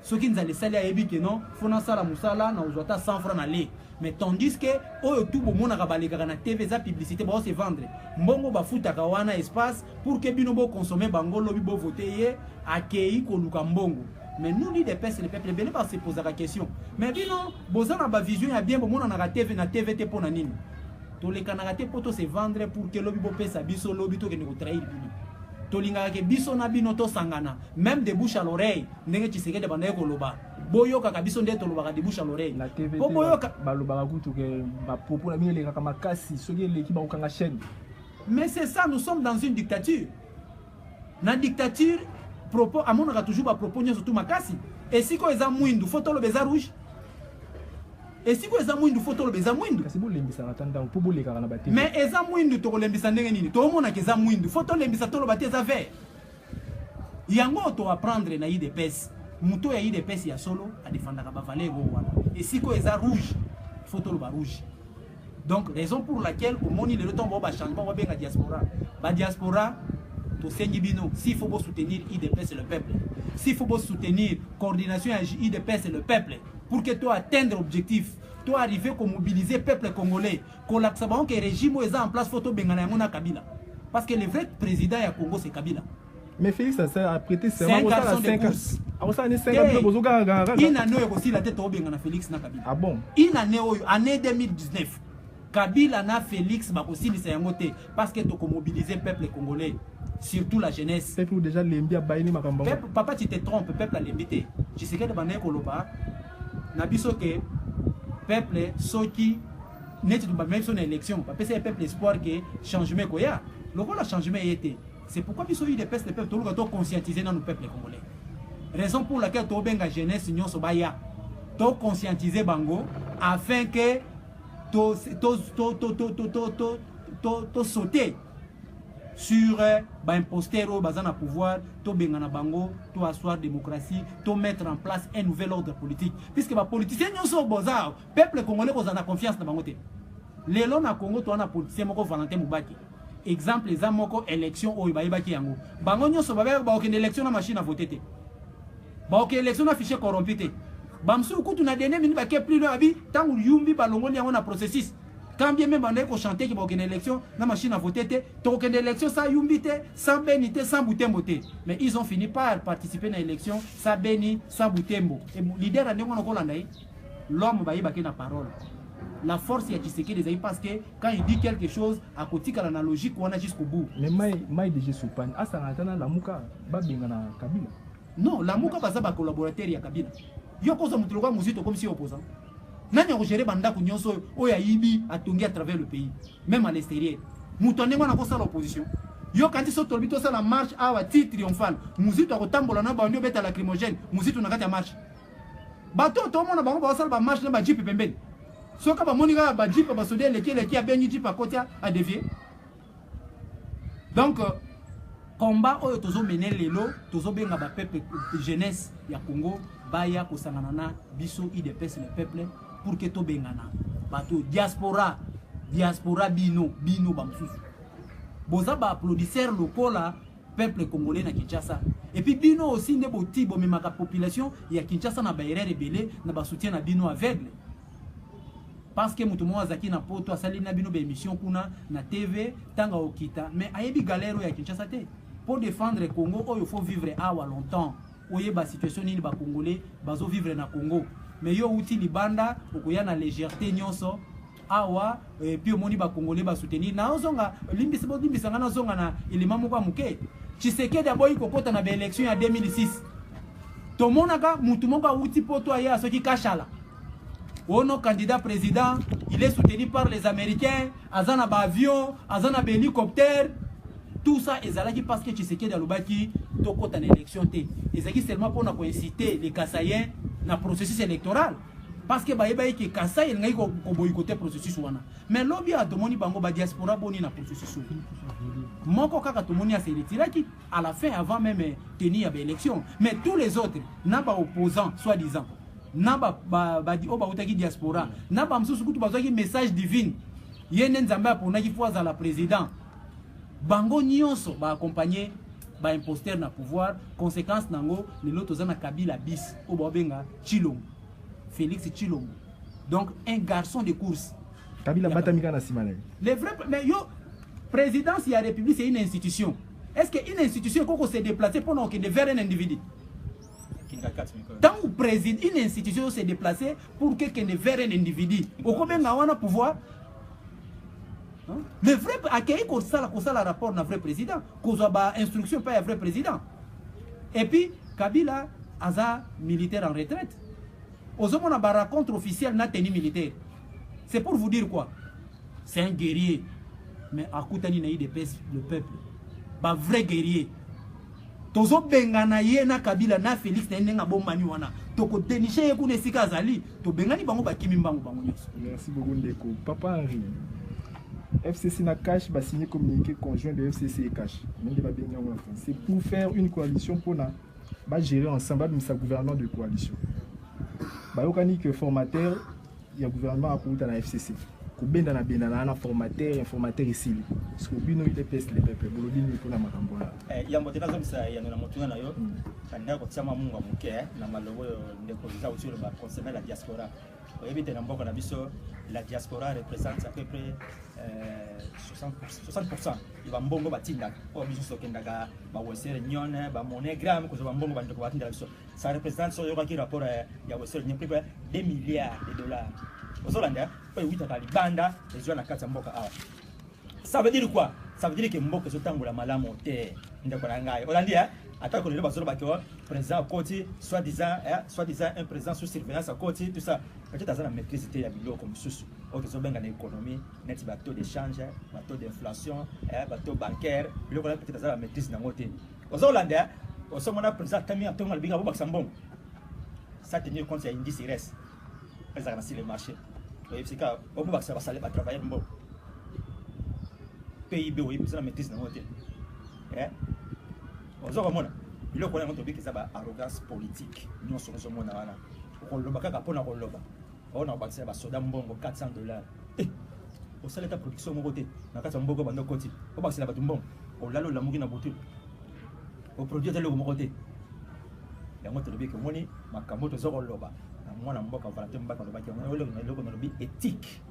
Ce qui nous a laissé à Ebi que non, fona sala musala na ozota 100 francs na lait. Mais tandis que oyo tout bo mona ka balega na TV za publicité ba se vendre. Mbongo ba futa ka wana espace pour que bino bo consommer bango lobi bo voter ye akei ko luka mbongo. Mais nous li des pèses le peuple bien pas se poser la question. Mais bino bozana ba vision ya bien bo mona na TV na TVT pona nini. To le kanarate poto se vendre pour que lobi bo pesa biso lobi to ke ne ko trahir bino. Tolinga ke biso na bino to sangana même de bouche à l'oreille ndenge Tshisekedi banda ko loba boyoka ka biso ndeto loba ka de bouche à l'oreille na TV boyoka baloba kutu ke ba propos na bino le kaka makasi soki le ki ba okanga chaîne. Mais c'est ça, nous sommes dans une dictature. Na dictature propos amonaka toujours ba propos nyoso tout makasi et si ko eza mwindu photo lo beza rouge. Et si vous avez une photo, vous avez une mais eza mwindu to lembisa ndenge nini to mona ke eza mwindu photo lembisa to lo bate eza vert yango to apprendre na IDPS muto ya IDPS ya solo a défendre ka ba valeur wana et si ko eza rouge photo lo ba rouge. Donc raison pour laquelle au moni le temps ba changement ba benga diaspora to sengi bino s'il faut soutenir IDPS le peuple, s'il faut soutenir coordination IDPS le peuple. Pour que tu atteignes l'objectif, tu arrives à mobiliser le peuple congolais, que le régime est en place, photo Bengana Kabila. Parce que le vrai président du Congo, c'est Kabila. Mais Félix, ça a prêté serment à 5 ans. Il a aussi la tête au Bengana Félix na Kabila. Ah bon? Il a né année 2019. Kabila na Félix aussi le sermenté parce que tu as mobilisé le peuple congolais. Surtout la jeunesse. Peuple déjà l'embia baini makamba. Papa, tu te trompes, peuple a l'embité. Tu sais que le Koloba. Nabiso que peuple soki net de même son élection parce que c'est peuple espoir que changement koya le rôle changement était c'est pourquoi biso eu des peuple tout le temps conscientiser dans nos peuples congolais raison pour laquelle to benga jeunesse nyonso baya to conscientiser bango afin que to sauter sur imposteur au bazana pouvoir, to bengana bango, to asseoir démocratie, to mettre en place un nouvel ordre politique. Puisque les politiciens nous sont bozar, peuple congolais vous en a confiance dans bangote. Les lois na Congo to ana politicien moko Valentin Mubaki. Exemple les amoko élection o ibaibaki yango. Bango nyonso babe ba okende élection na machine à voter te. Ba okende élection na fichier corrompu te. Bamsu kutu na dernier minute ba ke plus le abi tant yumbi balongoli yango na processus. Quand bien même on est chanter qu'il y a une élection, la machine à voter, donc une élection sans yumbité, sans bénité, sans boutembo. Mais ils ont fini par participer à l'élection sans béni, sans boutembo. Et le leader a dit l'homme va y avoir la parole. La force est Tshisekedi parce que quand il dit quelque chose, à côté de l'analogie qu'on a jusqu'au bout. Mais moi déjà soupane, à ça attend la muka, babingana Kabila. Non, la muka va ça collaborateur ya Kabila. Yo kosa mutulwa muzito comme si opposant. Nani a géré banda kunyonso oya yibi atongi à travers le pays même à l'extérieur mutonde mwana ko sala opposition yo kanti so tolbito sala marche awa titre triomphal muzito akotambola na bandio beta lacrymogène muzito na kati ya marche bato to mona bango ba sala ba marche na ba jeep pembeni soka ba monika ba jeep ba sodé leki a benyi jeep akotia a dévier donc combat oyo tozo mener lelo tozo benga ba peuple jeunesse ya Congo baya ko sangana na biso IDPS le peuple pour que to bengana bato diaspora bino bamsusu boza ba applaudisseur lokola peuple congolais na Kinshasa et puis bino aussi ne boti bo memaka population ya Kinshasa na baerere belé na ba soutien na bino aveugle parce que mutu mo azaki na poto asali na bino ba émission kuna na TV tanga okita mais ayebi galère ya Kinshasa te pour défendre le Congo il faut vivre awa longtemps oye ba situation ni ba congolais bazo vivre na Congo mais yo uti libanda okoya na légèreté nyonso awa et puis omoni ba congolais ba soutenir na ozonga limbisa ngana zonga na elema moko muke Tshisekedi aboyi kokota na ba élection ya 2006 to monaka mutu moko uti poto aya soki kashala ono candidat président il est soutenu par les Américains azana ba avion azana ba hélicoptère. Tout ça ezalaki parce que Tshisekedi alobaki tokota na élection te ezaki seulement pour inciter les Kasaïens na processus électoral parce que bayebaye ke Kasaï ngai ko boycotter processus wana mais lobby a tomoni bango ba diaspora boni na processus moko kaka tomoni a se retiraki à la fin avant même tenir l'élection mais tous les autres na ba opposants soi-disant na ba di oba utaki diaspora na ba msusu kutu bazwaki message divine yene nzambe aponaki fois à la président bango nyonso ba accompagner ba imposteur na pouvoir conséquence nango lelo tozana Kabila bis oba benga Chilombo Félix Chilombo donc un garçon de course Kabila batamika na simane les vrais mais yo présidence ya république c'est une institution. Est-ce qu'une institution peut se déplacer pour qu'il ne vers un individu? Tant que président, une institution s'est déplacée pour qu'il ne vers un individu. Au combien on a pouvoir? Le vrai accueil qu'on ça le rapport d'un vrai président, qu'on a instruction pas un vrai président. Et puis Kabila a militaire en retraite. Aux hommes on a une rencontre officielle n'a tenu militaire. C'est pour vous dire quoi? C'est un guerrier, mais à Koutani n'a eu de le peuple. Ba vrai guerrier. Tozo bengana ye na Kabila na Félix na nenga bomani wana. Toko dénicher ye kune sika zali. To bengani bango ba kimi bango nyonso. Merci beaucoup Ndeko. Papa Henri. FCC na cash ba signer communiqué conjoint de FCC et cash. C'est pour faire une coalition pour na ba gérer ensemble de sa gouvernement de coalition. Ba yokani que formateur il y a gouvernement à pour na FCC. Kubenda na benda na informateur ici parce que bino il pèse les peuples bolobini pour na makambo la ya mbotena zomisa ya na motuna na yo kanda ko tsama munga muke na malobo ndeko za utilo ba concerner la diaspora oyebite na mboka na biso la diaspora représente à peu près 60% iba mbongo batinda o biso sokendaga ba wesere nyone ba monogramme ko ba mbongo bandeko batinda biso ça représente so yo ki rapport ya wesere nyone près 2 milliards de dollars. Aujourd'hui, ça veut dire quoi? Ça veut dire que Mboka Sotangola Malamo Té, Hollandais, attends que les gens présent à côté, soi-disant un président sous surveillance à côté, tout ça. Peut-être à la maîtrise de la bio comme sous, autres sont bien en économie, net bateau d'échange, bateau d'inflation, bateau bancaire, le voilà peut-être à la maîtrise d'un côté. Aux Hollandais, au sommet de président Tamia Thomas Binga Bobaxambon, ça tenir compte, il y a une indice reste. Elles ont le marché. C'est quand on va travailler bon. PIB, oui, c'est la maîtrise de notre aux hommes, il y a une arrogance politique. Nous sommes au monde. On l'a pas pour on a passé à soda mbongo $400. Au salaire de production, mon côté, dans 400 mbongo, on a côté. On va passer là-bas tout bon. On l'a la mouille dans boutique. Au produit de l'eau, mon côté. Il y a un autre que moi, ma camote zoro loba. Moi, je suis éthique.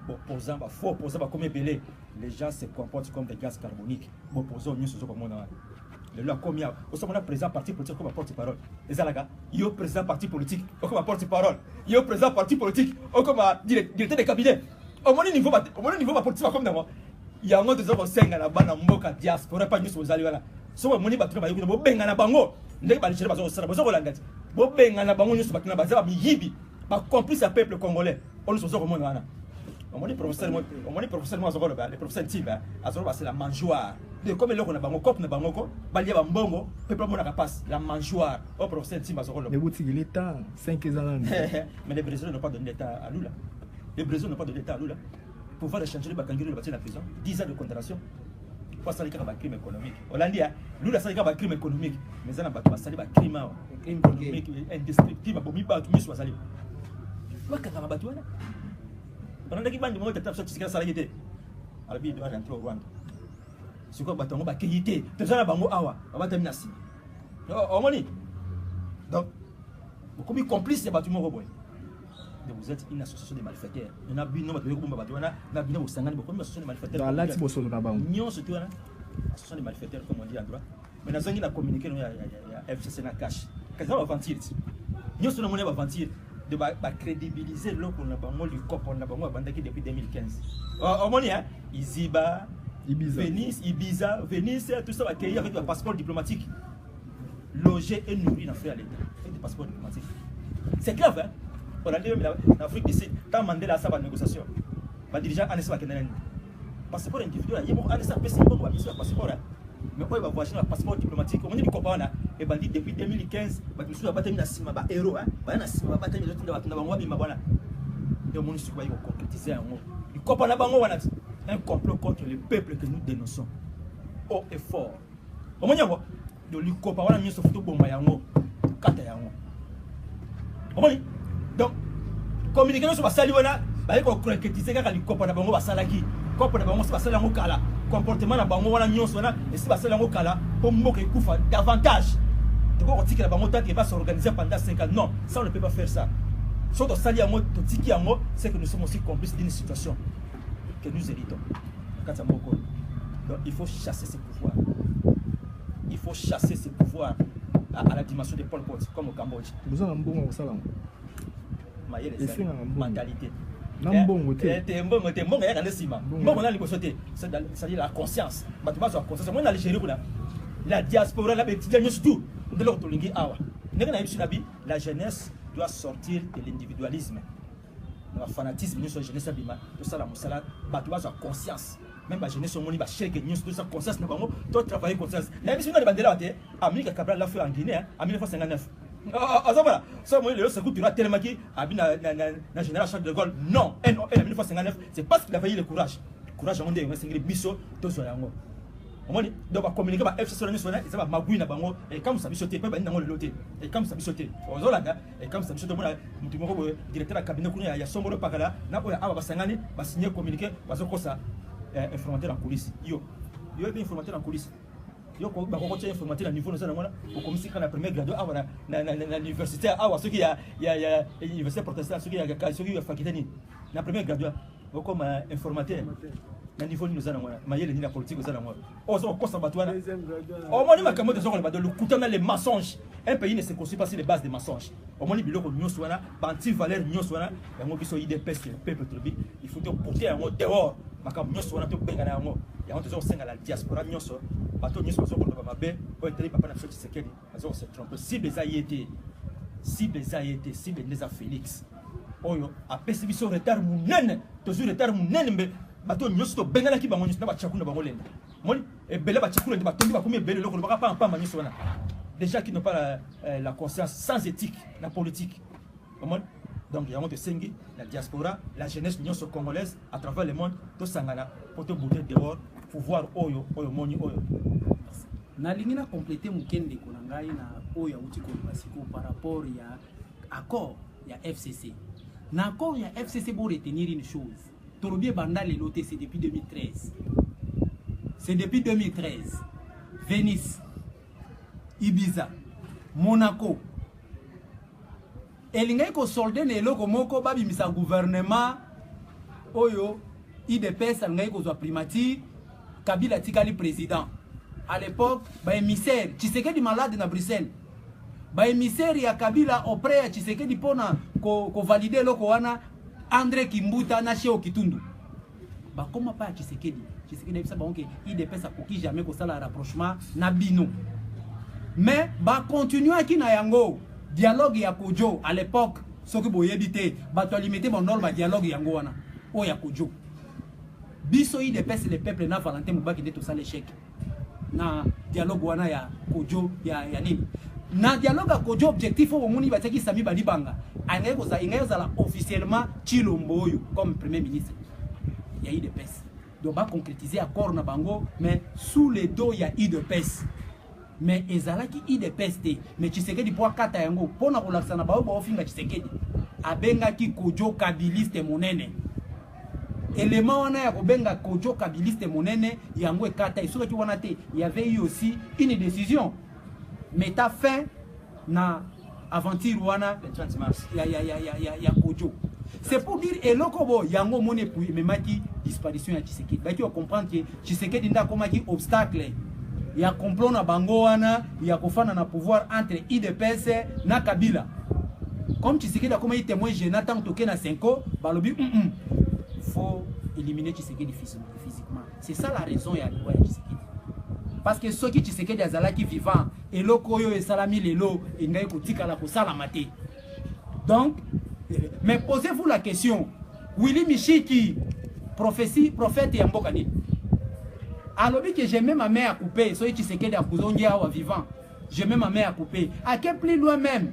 Opposant, faux opposant, comme les gens se comportent comme des gaz carboniques. Opposant, nous sommes comme le loi combien au sommet président parti politique comme porte-parole. Les alaga, il y a président parti politique comme porte-parole. Il y a président parti politique comme directeur de cabinet. Au moins niveau politique comme d'abord. Il y a un autre gens qui sont là bas dans mboka diaspora pas nous aux alliés là. So moni battu ba yuko bo benga na bango. Ndeke ba lishira bazo sala bazo kolangati. Bo benga na bango nyuso bakina baza ba yibi. Ba complice à peuple congolais. On le sozo comme wana. On moni professeur moi zokolo ba le professeur Tiba azolo ba c'est la mangeoire. De comme le na bango cop na bango ko ba lia ba mbongo peuple mo na passe la mangeoire. Au professeur Tiba zokolo. Les boutiques l'État 5 ans. Mais les Brésiliens n'ont pas donné l'État à Lula. Les Brésiliens n'ont pas donné l'État à Lula. Pouvoir changer le Bakangiri, le bâtir la prison, 10 ans de condamnation. Pour ça, il y a un crime économique. Hollandais, nous, là, ça y a un crime économique. Mais ça, il y a un crime économique indescriptible. Il y a un crime économique. Il y a un crime économique. On a dit que les gens qui ont sorti de la salarié, ils doivent rentrer au Rwanda. C'est quoi, ils ont été tout ça, ils ont été menacés. Donc, beaucoup complices des bâtiments robots. Vous êtes une association de malfaiteurs. Il y a une association de malfaiteurs. Dans l'Ati Bosso, association de malfaiteurs, comme on dit en droit. Mais nous avons communiqué avec FCC na cash. Qu'est-ce qu'on va mentir? Nous avons mentir de crédibiliser l'eau qu'on a bango du COP, on a bango depuis 2015. Au moins, Iziba, Venise, Ibiza, Venise, tout ça va accueillir avec un passeport diplomatique. Loger et nourrir dans l'État. Avec des passeports diplomatiques. C'est grave, hein? On a dit en Afrique du Sud, quand Mandela a sa négociation, les dirigeants ont un passeport individuel. Il y a un passeport. Mais quand il va voyager un passeport diplomatique, on dit que les bandits depuis 2015, ils ont battu un héros. Ils ont concrétisé un complot contre le peuple que nous dénonçons. Haut et fort. Donc communication sur basali wana ba ko concrétiser kaka likopo na bango basalaki kopo na bango basala yango kala comportement na bango wana nyonso wana et si basala yango kala pour mboka ekufa davantage de quoi on la bango tant qu'il va s'organiser pendant 5 ans. Non, ça on ne peut pas faire ça. Soit on s'allie à moi, c'est que nous sommes aussi complices d'une situation que nous héritons. Donc il faut chasser ces pouvoirs. Il faut chasser ces pouvoirs à la dimension de Pol Pot, comme au Cambodge. Vous avez un bon salaam. Mentalité. C'est-à-dire la conscience. La diaspora, surtout de l'autre la jeunesse doit sortir de l'individualisme. Le fanatisme, nous sommes jeunesse, tout ça, la conscience. Même la jeunesse, on va chercher que sa conscience, nous travailler conscience. La mission de Bandela, Amérique Cabral l'a fait en Guinée en 1959. Voilà, ça, moi, le secours, tu as tellement qui a bien la génération de Gaulle. Non, en 1959, c'est parce qu'il a failli le courage. Courage, on dit, on va biso, tout ça. Donc, on communique avec FC National, et ça va magouiner bango, et comme ça, sauter, pas dans le loté, et comme ça, sauter. Aux Olanda, et comme ça, sauter, le directeur de cabinet, il y a son mot de Pagala, n'a pas à Sangani, va signer communiqué, va se ça, informateur en coulisses. Yo, bien informateur en coulisses. Yo, quand on tient informateur à niveau, nous allons au commissaire à la première grade, à l'université, à ceux qui a l'université protestante, ceux qui a faculté, la première grade, comme informateur. Niveau nous allons mailler la politique aux allons osons conservatoire au moins ma camote de le couteau les mensonges. Un pays ne se construit pas sur les bases des mensonges. Au moins biloko nyoswana banti valeur nyoswana ya ngo biso IDPS le peuple trobi il faut te porter en dehors makam nyoswana to bengana yango ya on te zo senga la diaspora nyoso bato nyoso zo ko ba be o tele papa na foti sekedi azo se tromper cible za yete cible neza Félix oyo apesi biso retard munene toujours retard munene mbe bato nyoso bengana ki bango nyoso na bachakuna bango lenda moni ebele bachakuna de batombi ba combien ebele loko ba pa manyoso wana déjà qui n'ont pas la conscience sans éthique la politique donc il y a de sengi la diaspora la jeunesse nyoso congolaise à travers le monde to sangana pour te bouter dehors pouvoir oyo moni oyo na lingina compléter mukende ko ngai na oyo uti ko basiko par rapport ya accord ya FCC na accord ya FCC pour retenir une chose. Tolobier Banda les lotés, c'est depuis 2013. C'est depuis 2013. Venise, Ibiza, Monaco. Et l'ingé ko solde ne loko moko babi misa gouvernement oyo IDPS l'ingé ko soit primature Kabila tikali président. À l'époque, ba émissaire Tshisekedi malade na Bruxelles. Ba émissaire ya Kabila auprès ya Tshisekedi pona ko valider loko wana André Kimbuta na Cheo Kitundu. Bah comment pas Tshisekedi ça bon que IDPS a pour jamais ko sala rapprochement na bino. Mais bah continuer qui na yango dialogue ya Kojo à l'époque ce que boyebité bah to limiter mon norme dialogue yango wana o ya Kojo. Biso IDPS le peuple na Valentin Mubaki de tout ça l'échec. Na dialogue wana ya Kojo ya nini? Na dialogue à Kojo objectif au moni bataki Sami Balibanga ingeza la officiellement Chilombo comme premier ministre ya IDPS donc va concrétiser accord na bango mais sous le dos ya IDPS mais ezalaki IDPS te mais Tshisekedi pour kata yango pona kolakisa na bao ba ofinga Tshisekedi abenga ki Kojo kabiliste monene élément wana ya kobenga Kojo kabiliste monene yango ekata isuka ki wana te il y avait eu aussi une décision mais ta fin na aventure wana le 30 mars ya Kojo. C'est pour dire elokobo yango mone pour memaki disparition ya Tshisekedi. Baki on comprendre que Tshisekedi nda komaki obstacle ya complot na bango wana ya kofana na pouvoir entre IDPS na Kabila. Comme Tshisekedi a comme témoin gênant tant toké na 5 ans, balobi faut éliminer Tshisekedi physiquement. C'est ça la raison ya Tshisekedi. Parce que ceux qui Tshisekedi azalaki vivant et lokoyo et salami lelo ingai kotika la kosala maté. Donc mais posez-vous la question, Willy Michiki prophète ya mboka ni. Alobi que j'ai même ma main à couper, ceux qui Tshisekedi a kuzongia wa vivant. J'ai même ma main à couper. À quel plus loin même.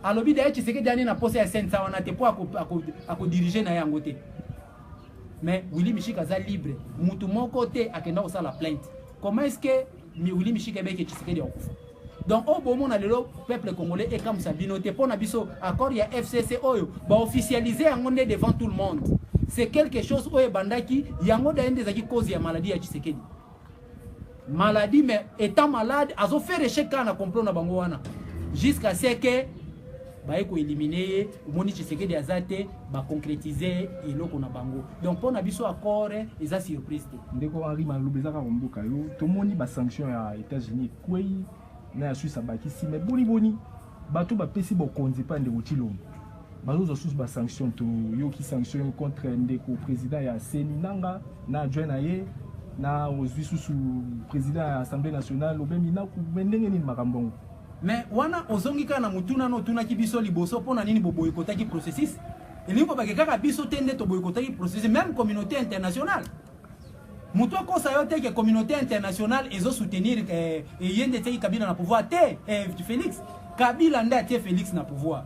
Alobi d'ailleurs Tshisekedi ani na posé à sensa wana te pour à diriger na yangote. Mais Willy Michiki aza libre, mutu mon côté akenda osala plainte. Comment est-ce que Willy Michiki beke Tshisekedi okufa? Donc au bon moment le peuple congolais est comme ça binoté pour nabiso accord ya FCC oyo ba officialiser yango devant tout le monde. C'est quelque chose oyo bandaki yango da ende zaki cause ya maladie ya Tshisekedi. Maladie mais étant malade azo faire échec na complot na bango wana jusqu'à ce que ba eko éliminer moni Tshisekedi azate ba concrétiser eloko na bango. Donc pour nabiso accord eza surprise te. Ndeko Henri Malubeza ka mboka yo to moni ba sanction ya États-Unis kwei na ya Suisse abakisi mais boni bato bapesi bokonzi pa ndeko Tshilombo bazo sous ba sanction to yo ki sanction contre ndeko président ya Seni nanga na adjoint na ye na ozwi sous président ya Assemblée nationale obemi na ku bendenge ni makambongo. Mais wana ozongika na mutuna no tuna ki biso liboso pona nini boboyikotaki processus elingo bakeka biso tende to boyikotaki processus même communauté internationale. Mutu akosa yote que communauté internationale ezo soutenir yende teki Kabila na pouvoir te Félix Kabila nda te Félix na pouvoir.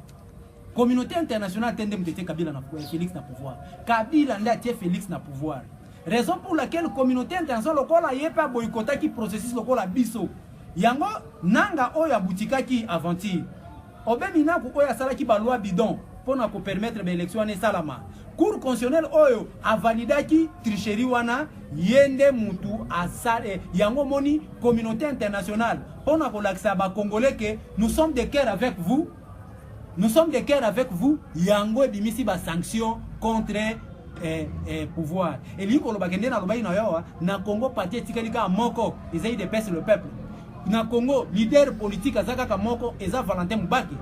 Communauté internationale tende mutete Kabila na Félix na pouvoir. Kabila nda te Félix na pouvoir. Raison pour laquelle communauté internationale lokola yepa boyikotaki processus lokola biso. Yango nanga oya butikaki aventure. Obemina ku oya salaki ba loi bidon pona ko permettre ba élection ne salama. Cour constitutionnelle oyo a validaki tricherie wana yende mutu asale yango moni communauté internationale pona ko laksa ba congolais que nous sommes de cœur avec vous. Nous sommes de cœur avec vous. Yango ebimisi ba sanction contre pouvoir. Et li ko lo bakende na lobai na yo na Congo parti tikalika moko ezai de pèse le peuple. Na Congo leader politique azaka ka moko eza Valentin Mubaki.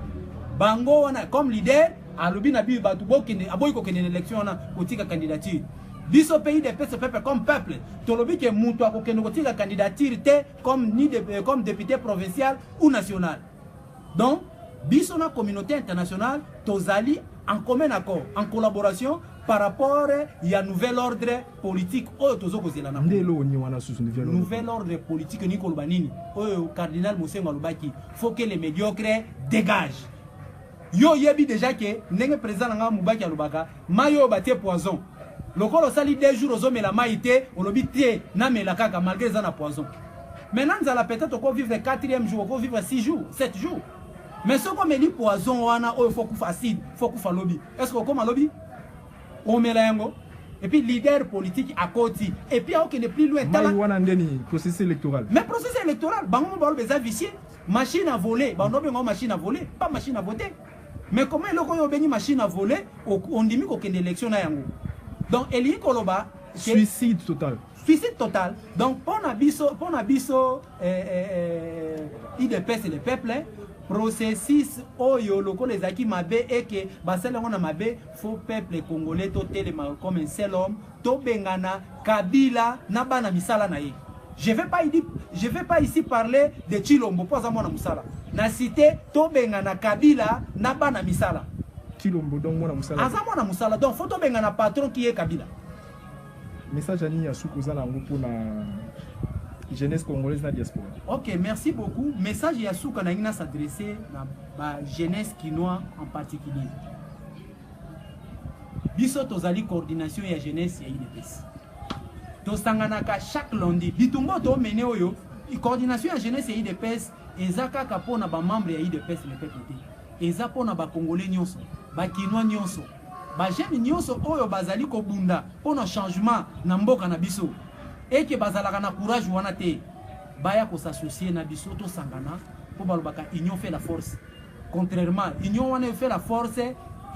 Bango wana comme leader alobi na bi batu bokende aboyiko kende élection na kotika candidature. Biso pays de peuple comme peuple tolobi ke mutu akokende kotika candidature te comme ni comme député provincial ou national. Donc biso na communauté internationale tozali en commun accord en collaboration par rapport à nouvel ordre politique oyo tozokozela na nouvel ordre politique ni kolobanini oyo cardinal Mosengo alobaki faut que les médiocres dégagent. Yo yebi déjà que ndenge président nga Mubaki alobaka mayo batie poison lokolo sali 2 jours ozomela maïté olobi tie na mela kaka malgré ça na poison. Maintenant nzala peut-être ko vivre 4e jour ko vivre 6 jours 7 jours mais ce qu'on me dit poison wana oyo faut kufa acide faut kufa lobby est-ce que comme lobby on melango et puis leader politique à côté et puis on n'est plus loin wana ndeni processus électoral mais processus électoral bango ba beza vicier machine à voler bango bengo machine à voler pas machine à voter. Mais comment il y a une machine à voler, on dit qu'il y a une élection. Donc, il y a suicide total. Suicide total. Donc, pour Nabiso, IDPS et le peuple, processus oyo loko les acquis mabé et que basel on a mabé faux peuple congolais totel comme un seul homme to bengana Kabila na bana misala na ye. Je vais pas ici parler de Tshilombo pour ça mona musala. Na cité to bengana Kabila na bana misala. Tshilombo donc mona musala. Asa mona musala donc faut to bengana patron qui est Kabila. Message ani ya sukoza na ngupo na jeunesse congolaise na diaspora. OK, merci beaucoup. Message ya suka na ngina s'adresser na ba jeunesse kinois en particulier. Biso tozali coordination ya jeunesse ya IDPS. Tosanganaka chaque lundi bitumbo to mené oyo coordination ya jeunesse ya IDPS ezaka kapona ba membre ya IDPS le PPT eza pona ba congolais nyonso ba kinois nyonso ba jeune nyonso oyo bazali ko bunda pona changement na mboka na biso et que bazalaka na courage wana te baya ko s'associer na biso to sangana po balobaka union fait la force. Contrairement union wana fait la force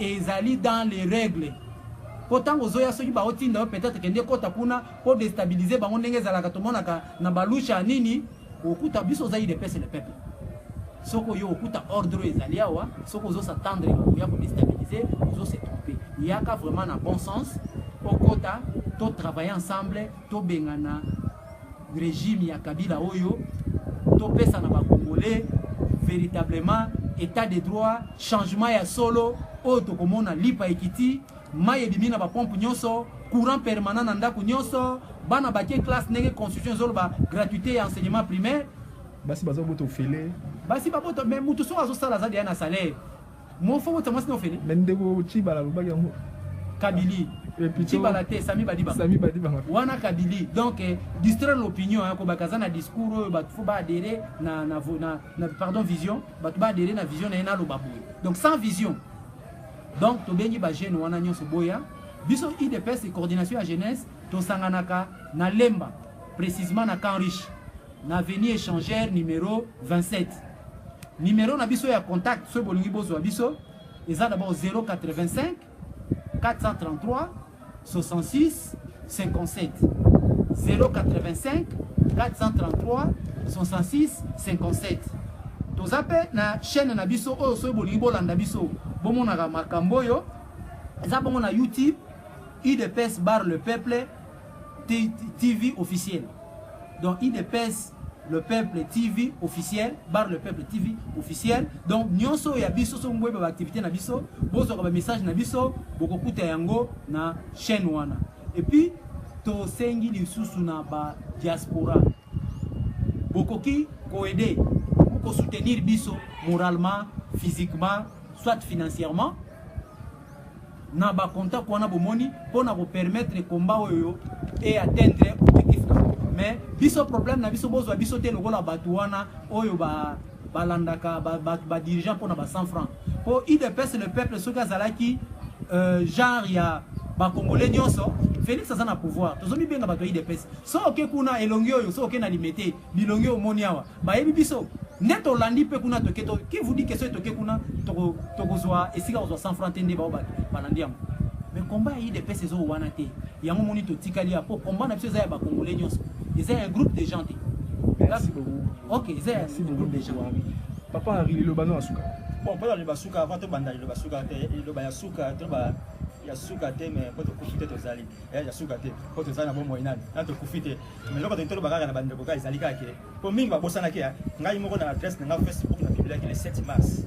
ezali dans les règles. Pourtant ozoya soki ba otinda peut-être kende kota kuna pour déstabiliser bango ndenge zalaka tomonaka na balusha nini okuta biso za IDPS le peuple. Soko yo okuta ordre ezali awa soko zo s'attendre ya pour déstabiliser ozo se tromper. Il y a ka vraiment na bon sens okota to travailler ensemble to bengana régime ya Kabila oyo to pesa na ba congolais véritablement état de droit changement ya solo oyo to komona lipa ekiti maye bimina ba pompe nyonso courant permanent na ndako nyonso bana bakie classe ndenge constitution zoloba gratuité et enseignement primaire basi bazo boto fele basi ba boto mais mutu so azo sala za dia na salaire mo fo boto mo sino fele mendego chibala lubaki yango Kabili. Tibalate Sami Badiba. Wana Kabili. Donc distraire l'opinion hein ko bakazana discours ba faut ba adhérer na pardon vision, ba ba adhérer na vision na lo babu. Donc sans vision. Donc to bengi ba jeune wana nyonso boya. Biso IDPS et coordination à jeunesse to sanganaka na Lemba précisément na Camp Riche. Na avenue échangère numéro 27. Numéro na biso ya contact ce bolingi bozo biso. Eza d'abord 085 433 66 57 085 433 66 57. Tozape na chaîne na biso o so bolingi bolanda biso bomona ka makambo yo eza bongo na YouTube IDPS bar le peuple TV officiel. Donc IDPS le peuple TV officiel bar le peuple TV officiel. Donc nyonso ya biso so ngwe ba activité na biso bozo ka ba message na biso boko kuta yango na chaîne wana. Et puis to sengi lisusu na ba diaspora boko ki ko aider pour soutenir biso moralement, physiquement, soit financièrement. Na ba contact wana bomoni pour na vous permettre le combat oyo et atteindre objectif na. Mais biso problème na biso bozo biso te lokola batu wana oyo ba landaka ba dirigeant pour na ba 100 francs. Pour IDPS le peuple soka zalaki genre ya ba congolais nyonso Félix azana pouvoir. Tozomi benga bato IDPS. So oke kuna elongi oyo so oke na limité bilongi omoni awa. Ba yebi biso neto landi pe kuna toketo qui vous dit que c'est toke kuna tokozwa esika ozwa 100 francs tende ba balandi yango. Mais combat IDPS ezo wana te. Yango moni to tikali ya po combat na biso za ba congolais nyonso. Ils ont un groupe de gens. Merci beaucoup. Ok, ils ont un groupe de gens. Papa Henri le bano asuka. Bon, pas le basuka avant de banda le basuka le bayasuka to ba yasuka te mais pour te kufite to zali. Yasuka te pour te zana bon moyenal. Nan to kufite. Mais lokata to ba na banda ko ka zali ka ke. Pour mingi ba bosana ke ngai moko na adresse na Facebook na publier le 7 mars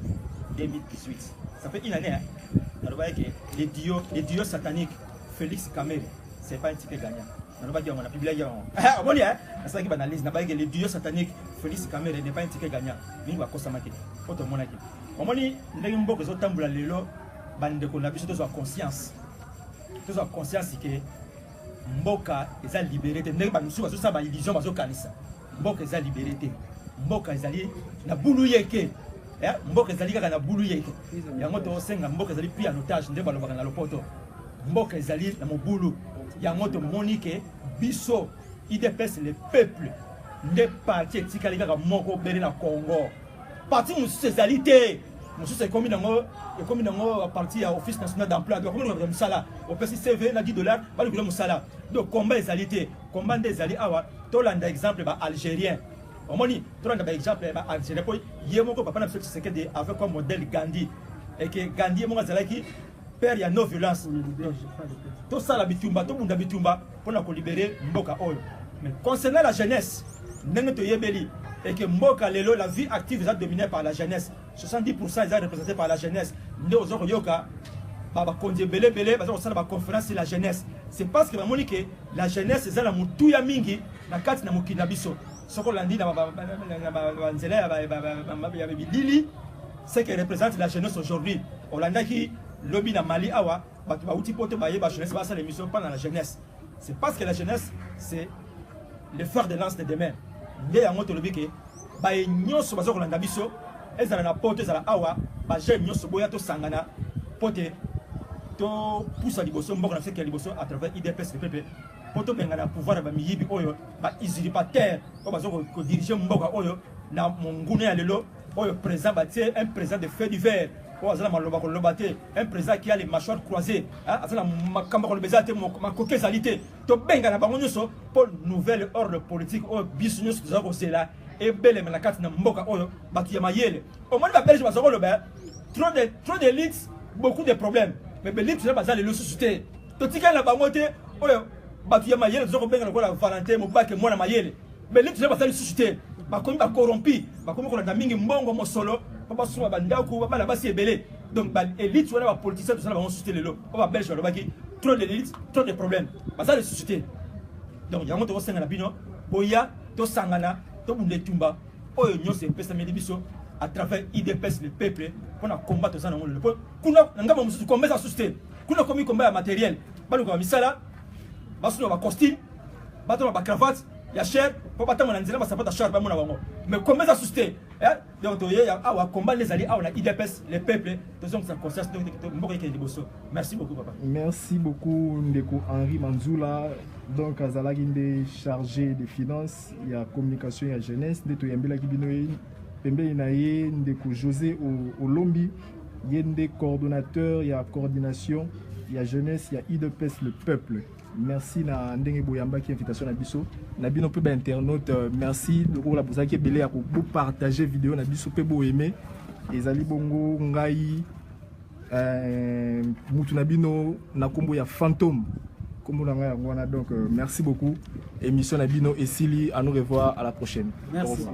2018. Ça fait une année hein. Alors ba ke les dieux sataniques Félix Kamere, c'est pas un ticket gagnant. On a publié ah bon ya ça qui banalise na ba que les dieux sataniques Félix Kamere n'est pas un ticket gagnant mingi ba kosa make auto monaki omoni ndenge mboko zo tambula lelo bande ko na biso to conscience que mboka eza liberté ndenge ba musu bazo sa ba illusion bazo kanisa mboka eza liberté mboka ezali na bulu yeke mboka ezali kaka na bulu yeke yango to senga mboka ezali pris en otage ndenge ba lobaka na lopoto mboka ezali na mobulu yango to monique biso IDPS le peuple ne parti etikali kaka moko bere na Congo parti mususu ezali te mususu ekomi nango parti ya office national d'emploi donc comme on musala au pesi CV na $10 ba likolo musala donc combat ezali te combat nde ezali awa to landa exemple ba algérien omoni to landa ba exemple ba algérien po yemoko papa na biso Tshisekedi avec comme modèle Gandhi et que Gandhi mo azalaki père ya no violence tout ça la bitumba tout bunda bitumba pour na ko libérer mboka oyo. Mais concernant la jeunesse ndenge to yebeli et que mboka lelo la vie active est dominée par la jeunesse 70% est représenté par la jeunesse nde ozoko yoka baba konje belé bazo sala ba conférence sur la jeunesse c'est parce que bamoni que la jeunesse est la mutu ya mingi na kati na mukina biso soko landi na ba nzela ya bidili c'est que représente la jeunesse aujourd'hui Olanda qui lobby na Mali awa batu ba uti poto baye ba jeunesse ba sa l'émission pendant la jeunesse c'est parce que la jeunesse c'est le fer de lance de demain nde yango to lobby ke ba nyonso bazo kolanda biso ezala na poto ezala awa ba jeune nyonso boya to sangana pote to poussa liboso mboko na feke liboso à travers IDPS le peuple poto bengana pouvoir ba miyibi oyo ba usurpateur ko bazo ko diriger mboka oyo na mongune ya lelo oyo président ba tie un président de fait divers un président qui a les mâchoires croisées, pour nouvelle ordre politique, business et belle na mboka oyo batu ya mayele. Au moins ba belge bazoko loba trop d'élites, beaucoup de problèmes. Mais l'élite c'est bazali le société. To tika na bango te oyo batu ya mayele zoko benga na Valentin Mobake mwana mayele. Mais l'élite c'est bazali société. Ba komi ba corrompu, ba komi ko na mingi mbongo mosolo. Papa souma bandako bana basi ebele donc ba élite wala ba politicien tout ça ba société lelo papa belge wala baki trop d'élite trop de problèmes basa les sociétés donc yango to senga na bino boya to sangana to bundetumba oyo nyose pesa medi biso à travers IDPS le peuple pour na combattre ça na ngolo kuna ngamba musu combat sa société kuna komi combat ya matériel balo ko misala basu ba costume bato ba cravate ya cher pour battre mon anzela ba sapata cher ba mona bango mais combien ça susté donc to ya awa combat les alliés awa la IDPS les peuples donc ça conscience donc mboko yeke liboso. Merci beaucoup papa. Merci beaucoup ndeko Henri Manzula donc azalaki nde chargé des finances ya communication ya jeunesse nde to yambela kibino pembeni na ye ndeko José Olombi yende coordonnateur ya coordination ya jeunesse ya IDPS le peuple. Merci na ndenge boyamba ki invitation na biso na bino pe ba internaute merci de la bozaki belé ya ko partager vidéo na biso pe bo aimer ezali bongo ngai mutu na bino na kombo ya fantôme kombo na ngai ngwana donc merci beaucoup émission na bino esili à nous revoir à la prochaine. Merci.